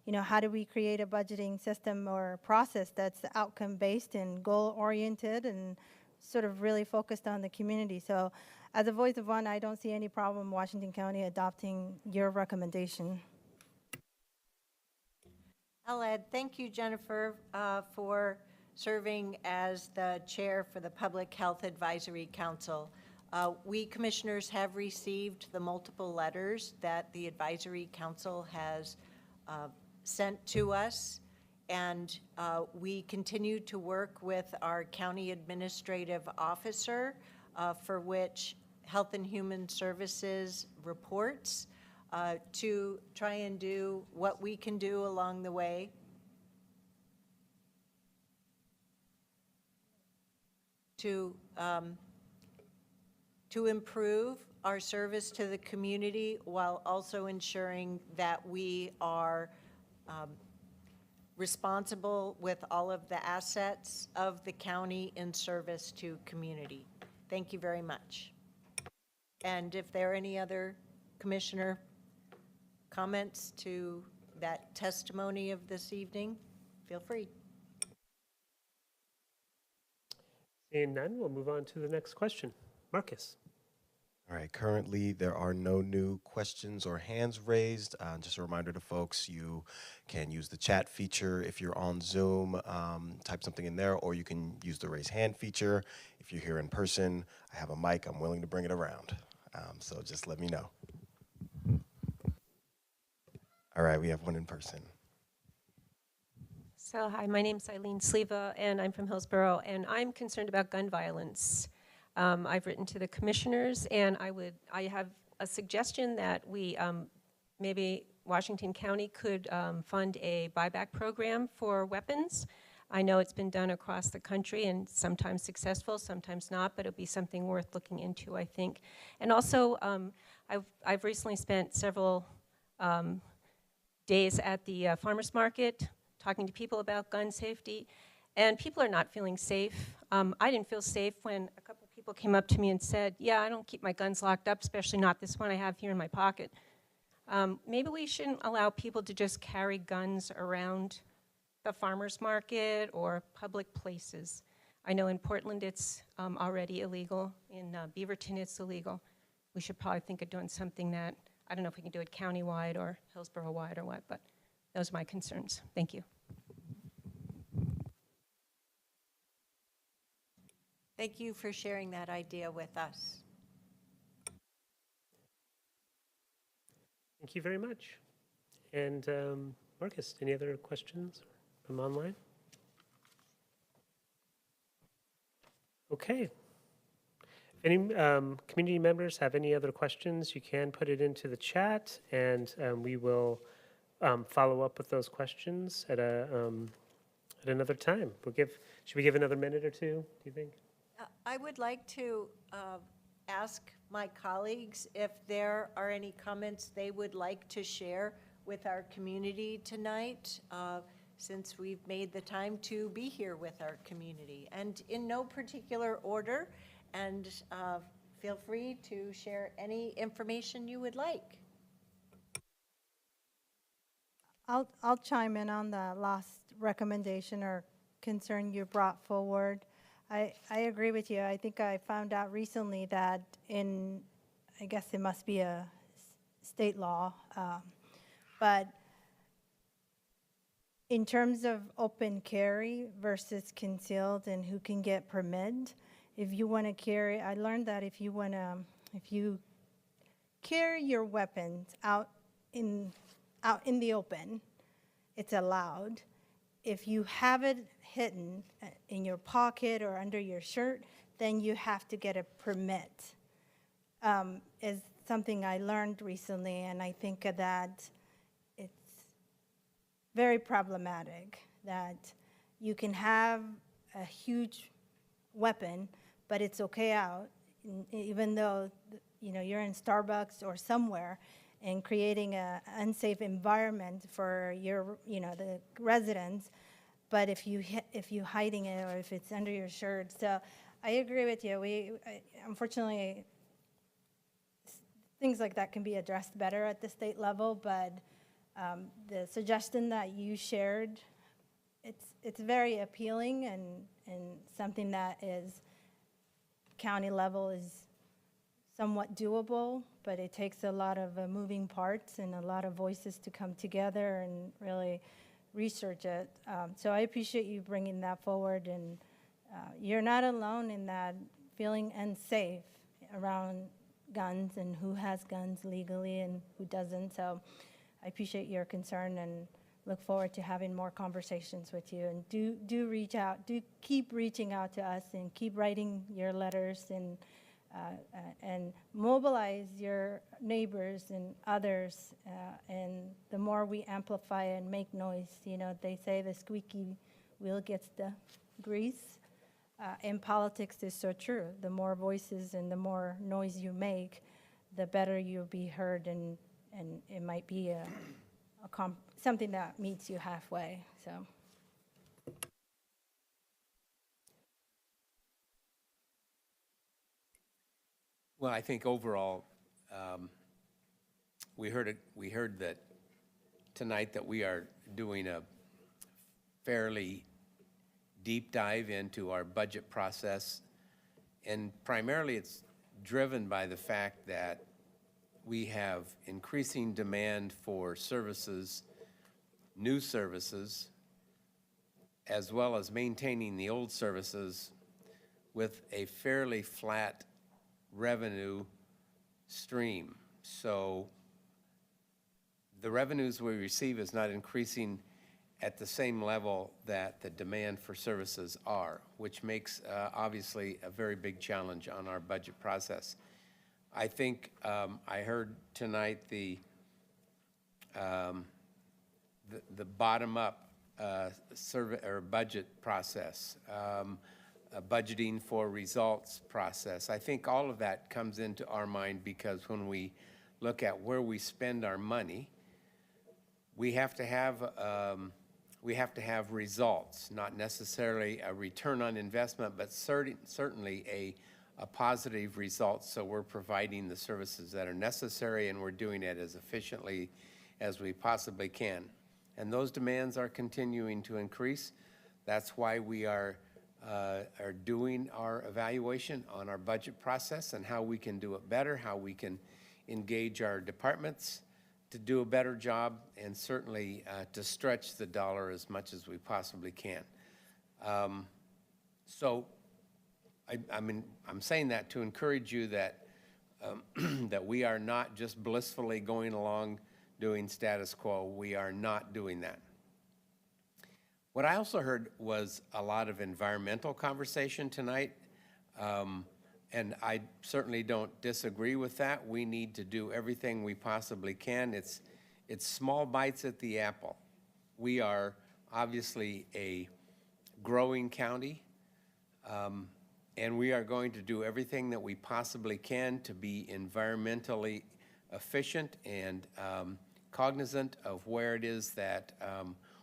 you know, how do we create a budgeting system or process that's outcome-based and goal-oriented and sort of really focused on the community. So as a voice of one, I don't see any problem Washington County adopting your recommendation. I'll add, thank you, Jennifer, for serving as the chair for the Public Health Advisory Council. We commissioners have received the multiple letters that the Advisory Council has sent to us, and we continue to work with our county administrative officer, for which Health and Human Services reports, to try and do what we can do along the way. To improve our service to the community while also ensuring that we are responsible with all of the assets of the county in service to community. Thank you very much. And if there are any other commissioner comments to that testimony of this evening, feel free. Seeing none, we'll move on to the next question. Marcus. All right, currently there are no new questions or hands raised. Just a reminder to folks, you can use the chat feature if you're on Zoom, type something in there, or you can use the raise hand feature. If you're here in person, I have a mic, I'm willing to bring it around. So just let me know. All right, we have one in person. So, hi, my name's Eileen Sleva, and I'm from Hillsborough, and I'm concerned about gun violence. I've written to the commissioners, and I have a suggestion that we, maybe Washington County could fund a buyback program for weapons. I know it's been done across the country, and sometimes successful, sometimes not, but it'll be something worth looking into, I think. And also, I've recently spent several days at the farmers market talking to people about gun safety, and people are not feeling safe. I didn't feel safe when a couple people came up to me and said, yeah, I don't keep my guns locked up, especially not this one I have here in my pocket. Maybe we shouldn't allow people to just carry guns around the farmers market or public places. I know in Portland it's already illegal. In Beaverton it's illegal. We should probably think of doing something that, I don't know if we can do it county-wide or Hillsborough-wide or what, but those are my concerns. Thank you. Thank you for sharing that idea with us. Thank you very much. And Marcus, any other questions from online? Okay. If any community members have any other questions, you can put it into the chat, and we will follow up with those questions at another time. Should we give another minute or two, do you think? I would like to ask my colleagues if there are any comments they would like to share with our community tonight, since we've made the time to be here with our community. And in no particular order, and feel free to share any information you would like. I'll chime in on the last recommendation or concern you brought forward. I agree with you. I think I found out recently that I guess it must be a state law, but in terms of open carry versus concealed and who can get permit, if you want to carry, I learned that if you carry your weapons out in the open, it's allowed. If you have it hidden in your pocket or under your shirt, then you have to get a permit. Is something I learned recently, and I think that it's very problematic that you can have a huge weapon, but it's okay out, even though you're in Starbucks or somewhere, and creating an unsafe environment for the residents. But if you hiding it or if it's under your shirt, so I agree with you. Unfortunately, things like that can be addressed better at the state level. But the suggestion that you shared, it's very appealing and something that is county level is somewhat doable, but it takes a lot of moving parts and a lot of voices to come together and really research it. So I appreciate you bringing that forward, and you're not alone in that feeling unsafe around guns and who has guns legally and who doesn't. So I appreciate your concern and look forward to having more conversations with you. And do reach out, do keep reaching out to us and keep writing your letters and mobilize your neighbors and others. And the more we amplify and make noise, they say the squeaky wheel gets the grease. In politics, is so true. The more voices and the more noise you make, the better you'll be heard, and it might be something that meets you halfway. So. Well, I think overall, we heard that tonight that we are doing a fairly deep dive into our budget process, and primarily it's driven by the fact that we have increasing demand for services, new services, as well as maintaining the old services with a fairly flat revenue stream. So the revenues we receive is not increasing at the same level that the demand for services are, which makes obviously a very big challenge on our budget process. I think I heard tonight the bottom-up survey or budget process, budgeting for results process. I think all of that comes into our mind because when we look at where we spend our money, we have to have results, not necessarily a return on investment, but certainly a positive result. So we're providing the services that are necessary, and we're doing it as efficiently as we possibly can. And those demands are continuing to increase. That's why we are doing our evaluation on our budget process and how we can do it better, how we can engage our departments to do a better job, and certainly to stretch the dollar as much as we possibly can. So I'm saying that to encourage you that that we are not just blissfully going along doing status quo. We are not doing that. What I also heard was a lot of environmental conversation tonight, and I certainly don't disagree with that. We need to do everything we possibly can. It's small bites at the apple. We are obviously a growing county, and we are going to do everything that we possibly can to be environmentally efficient and cognizant of where it is that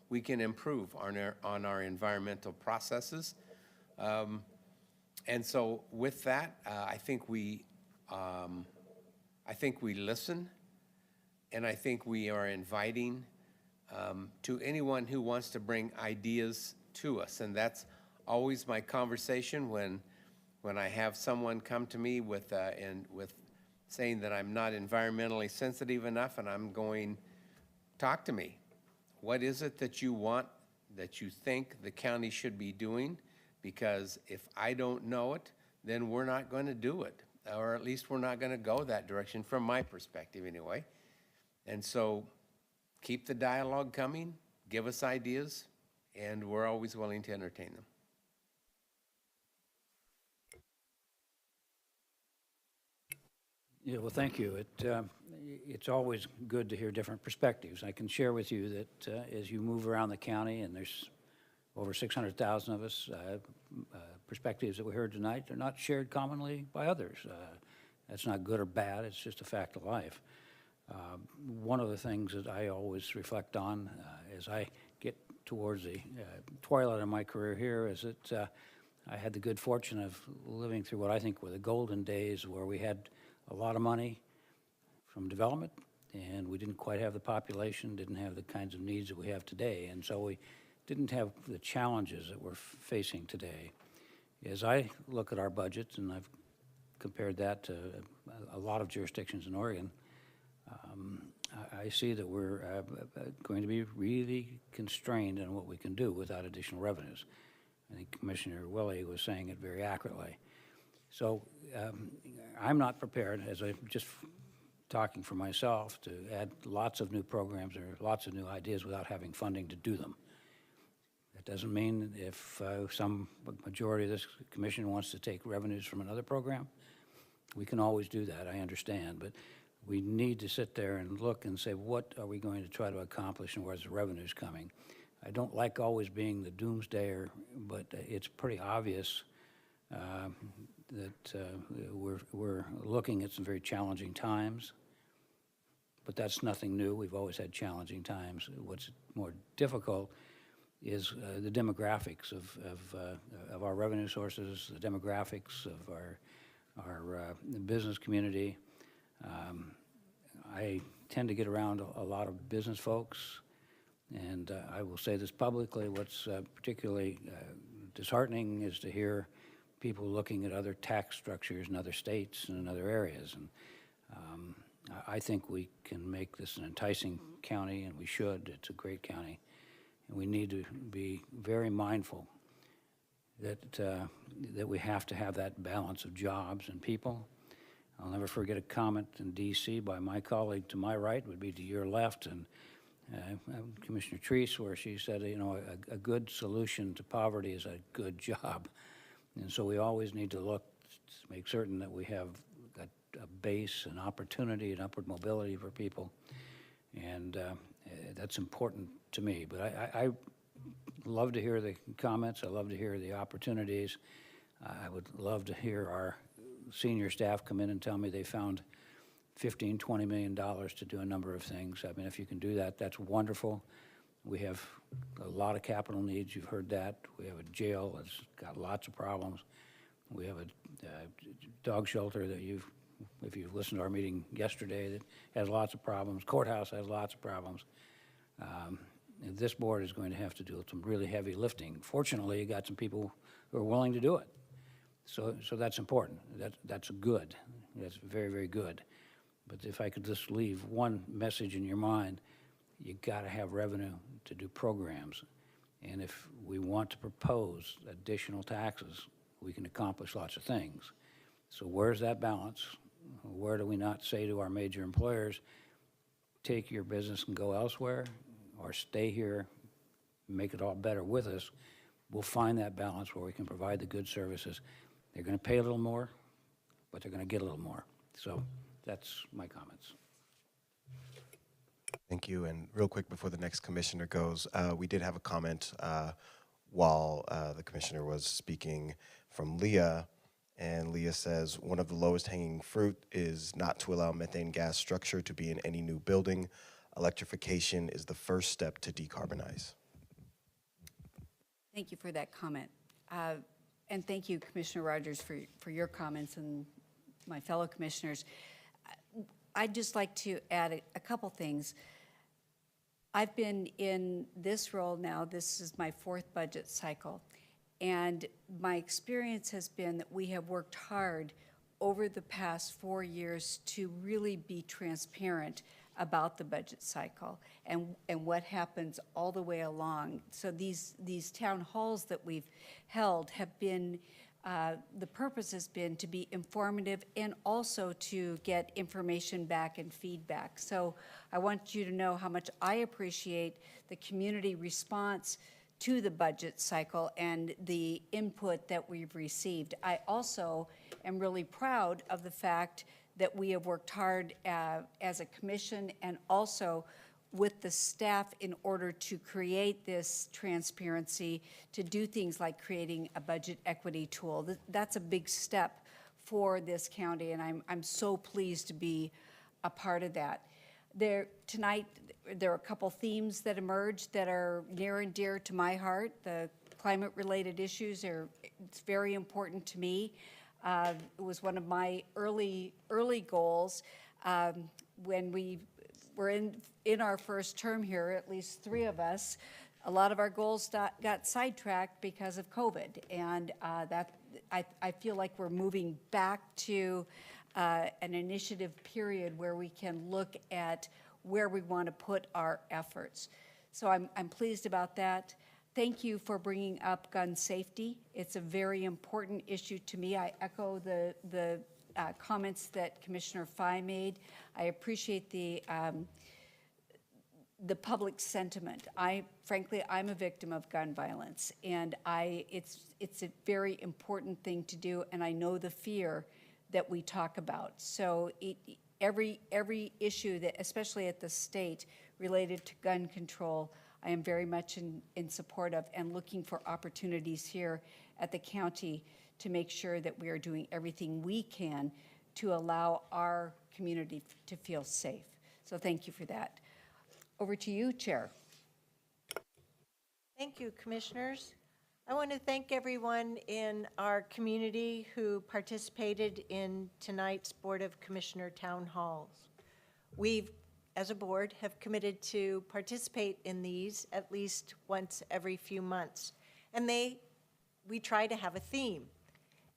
we can improve on our environmental processes. And so with that, I think we listen, and I think we are inviting to anyone who wants to bring ideas to us. And that's always my conversation when I have someone come to me with saying that I'm not environmentally sensitive enough, and I'm going, talk to me. What is it that you want, that you think the county should be doing? Because if I don't know it, then we're not going to do it, or at least we're not going to go that direction from my perspective anyway. And so keep the dialogue coming, give us ideas, and we're always willing to entertain them. Yeah, well, thank you. It's always good to hear different perspectives. I can share with you that as you move around the county, and there's over 600,000 of us, perspectives that we heard tonight, they're not shared commonly by others. That's not good or bad, it's just a fact of life. One of the things that I always reflect on as I get towards the twilight of my career here is that I had the good fortune of living through what I think were the golden days, where we had a lot of money from development, and we didn't quite have the population, didn't have the kinds of needs that we have today, and so we didn't have the challenges that we're facing today. As I look at our budgets, and I've compared that to a lot of jurisdictions in Oregon, I see that we're going to be really constrained in what we can do without additional revenues. I think Commissioner Willie was saying it very accurately. So I'm not prepared, as I'm just talking for myself, to add lots of new programs or lots of new ideas without having funding to do them. That doesn't mean if some majority of this commission wants to take revenues from another program, we can always do that, I understand. But we need to sit there and look and say, what are we going to try to accomplish and where's the revenues coming? I don't like always being the doomsdayer, but it's pretty obvious that we're looking at some very challenging times, but that's nothing new. We've always had challenging times. What's more difficult is the demographics of our revenue sources, the demographics of our business community. I tend to get around a lot of business folks, and I will say this publicly. What's particularly disheartening is to hear people looking at other tax structures in other states and in other areas. And I think we can make this an enticing county, and we should. It's a great county. And we need to be very mindful that we have to have that balance of jobs and people. I'll never forget a comment in D.C. by my colleague to my right, would be to your left, and Commissioner Treese, where she said, you know, a good solution to poverty is a good job. And so we always need to look to make certain that we have a base, an opportunity, and upward mobility for people. And that's important to me. But I love to hear the comments. I love to hear the opportunities. I would love to hear our senior staff come in and tell me they found $15, $20 million to do a number of things. I mean, if you can do that, that's wonderful. We have a lot of capital needs. You've heard that. We have a jail that's got lots of problems. We have a dog shelter that if you've listened to our meeting yesterday, that has lots of problems. Courthouse has lots of problems. And this board is going to have to do some really heavy lifting. Fortunately, you got some people who are willing to do it. So that's important. That's good. That's very, very good. But if I could just leave one message in your mind, you got to have revenue to do programs. And if we want to propose additional taxes, we can accomplish lots of things. So where's that balance? Where do we not say to our major employers, take your business and go elsewhere, or stay here, make it all better with us? We'll find that balance where we can provide the good services. They're going to pay a little more, but they're going to get a little more. So that's my comments. Thank you. And real quick before the next commissioner goes, we did have a comment while the commissioner was speaking from Leah. And Leah says, one of the lowest hanging fruit is not to allow methane gas structure to be in any new building. Electrification is the first step to decarbonize. Thank you for that comment. And thank you, Commissioner Rogers, for your comments and my fellow commissioners. I'd just like to add a couple things. I've been in this role now, this is my fourth budget cycle, and my experience has been that we have worked hard over the past 4 years to really be transparent about the budget cycle and what happens all the way along. So these town halls that we've held have been, the purpose has been to be informative and also to get information back and feedback. So I want you to know how much I appreciate the community response to the budget cycle and the input that we've received. I also am really proud of the fact that we have worked hard as a commission and also with the staff in order to create this transparency, to do things like creating a budget equity tool. That's a big step for this county, and I'm so pleased to be a part of that. Tonight, there are a couple themes that emerged that are near and dear to my heart. The climate-related issues it's very important to me. It was one of my early goals when we were in our first term here, at least 3 of us. A lot of our goals got sidetracked because of COVID, and I feel like we're moving back to an initiative period where we can look at where we want to put our efforts. So I'm pleased about that. Thank you for bringing up gun safety. It's a very important issue to me. I echo the comments that Commissioner Fye made. I appreciate the public sentiment. Frankly, I'm a victim of gun violence, and it's a very important thing to do, and I know the fear that we talk about. So every issue that, especially at the state, related to gun control, I am very much in support of and looking for opportunities here at the county to make sure that we are doing everything we can to allow our community to feel safe. So thank you for that. Over to you, Chair. Thank you, Commissioners. I want to thank everyone in our community who participated in tonight's Board of Commissioner Town Halls. We've, as a board, have committed to participate in these at least once every few months. And we try to have a theme.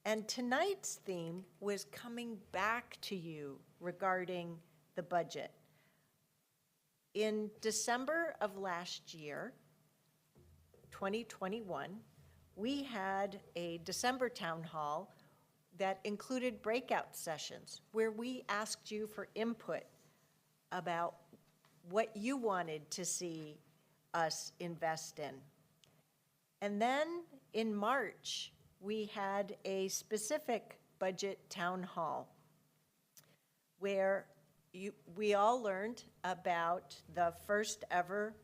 And tonight's theme was coming back to you regarding the budget. In December of last year, 2021, we had a December town hall that included breakout sessions where we asked you for input about what you wanted to see us invest in. And then in March, we had a specific budget town hall where we all learned about the first ever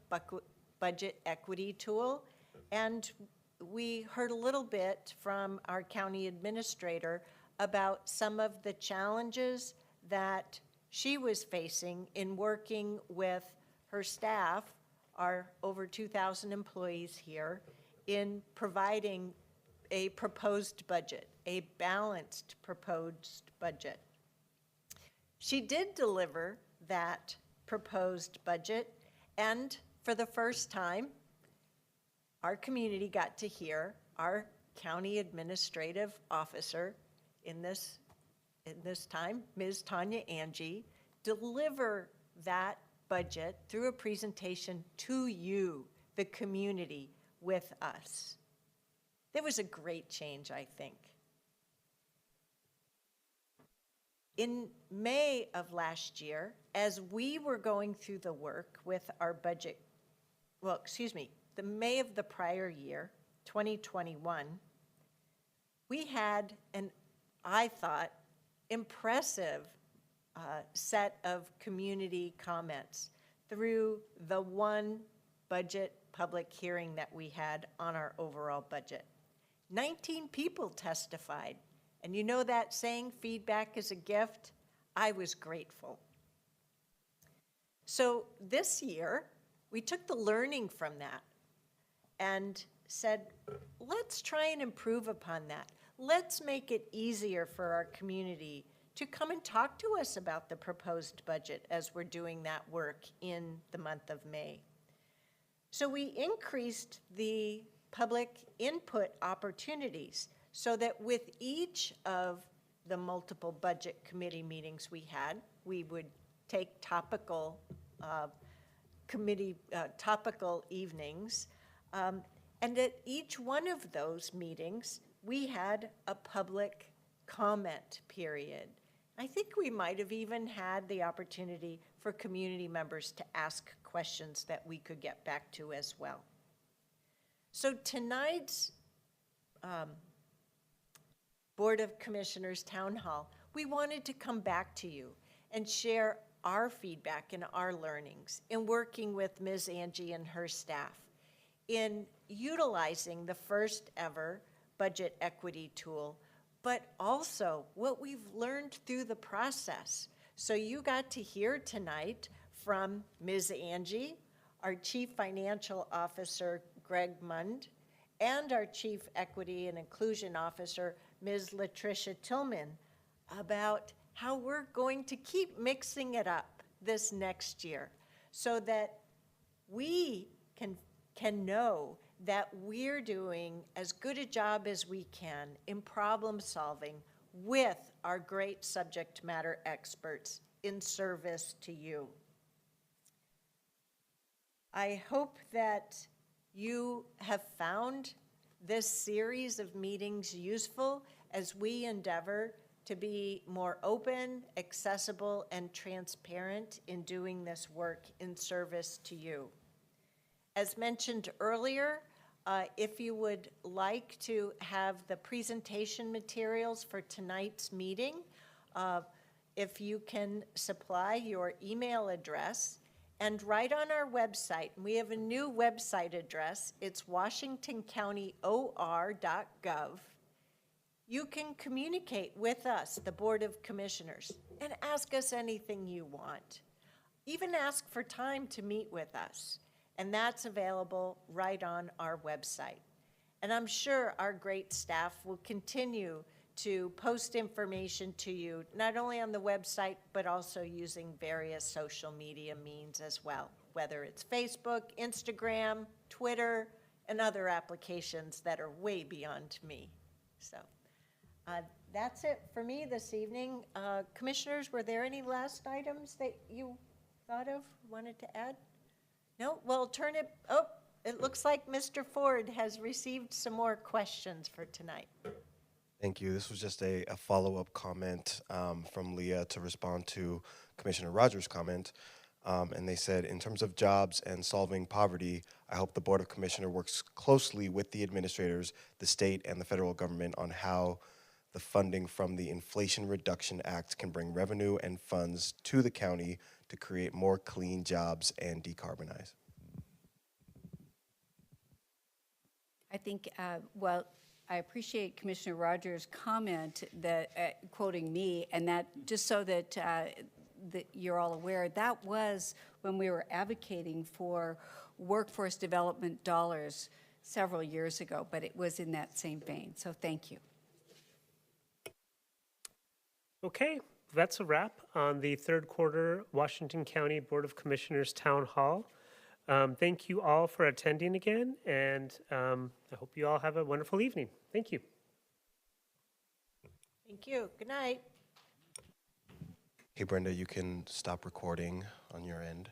budget equity tool, and we heard a little bit from our county administrator about some of the challenges that she was facing in working with her staff, our over 2,000 employees here, in providing a proposed budget, a balanced proposed budget. She did deliver that proposed budget, and for the first time, our community got to hear our county administrative officer in this time, Ms. Tanya Angie, deliver that budget through a presentation to you, the community, with us. It was a great change, I think. In May of last year, as we were going through the work with our budget, the May of the prior year, 2021, we had I thought, impressive set of community comments through the one budget public hearing that we had on our overall budget. 19 people testified. And you know that saying, feedback is a gift? I was grateful. So this year, we took the learning from that and said, let's try and improve upon that. Let's make it easier for our community to come and talk to us about the proposed budget as we're doing that work in the month of May. So we increased the public input opportunities so that with each of the multiple budget committee meetings we had, we would take topical topical evenings. And at each one of those meetings, we had a public comment period. I think we might have even had the opportunity for community members to ask questions that we could get back to as well. So tonight's Board of Commissioners Town Hall, we wanted to come back to you and share our feedback and our learnings in working with Ms. Angie and her staff in utilizing the first ever budget equity tool, but also what we've learned through the process. So you got to hear tonight from Ms. Angie, our Chief Financial Officer, Greg Mund, and our Chief Equity and Inclusion Officer, Ms. Latricia Tillman, about how we're going to keep mixing it up this next year so that we can know that we're doing as good a job as we can in problem solving with our great subject matter experts in service to you. I hope that you have found this series of meetings useful as we endeavor to be more open, accessible, and transparent in doing this work in service to you. As mentioned earlier, if you would like to have the presentation materials for tonight's meeting, if you can supply your email address, and right on our website, we have a new website address, it's washingtoncountyor.gov. You can communicate with us, the Board of Commissioners, and ask us anything you want. Even ask for time to meet with us. And that's available right on our website. And I'm sure our great staff will continue to post information to you, not only on the website, but also using various social media means as well, whether it's Facebook, Instagram, Twitter, and other applications that are way beyond me. So That's it for me this evening. Commissioners, were there any last items that you thought of, wanted to add? No? Well, turn it, oh, it looks like Mr. Ford has received some more questions for tonight. Thank you. This was just a follow-up comment from Leah to respond to Commissioner Rogers' comment. And they said, in terms of jobs and solving poverty, I hope the Board of Commissioners works closely with the administrators, the state, and the federal government on how the funding from the Inflation Reduction Act can bring revenue and funds to the county to create more clean jobs and decarbonize. I think, well, I appreciate Commissioner Rogers' comment that quoting me, and that just so that that you're all aware, that was when we were advocating for workforce development dollars several years ago, but it was in that same vein. So thank you. Okay, that's a wrap on the third quarter Washington County Board of Commissioners Town Hall. Thank you all for attending again, and I hope you all have a wonderful evening. Thank you. Thank you. Good night. Hey, Brenda, you can stop recording on your end.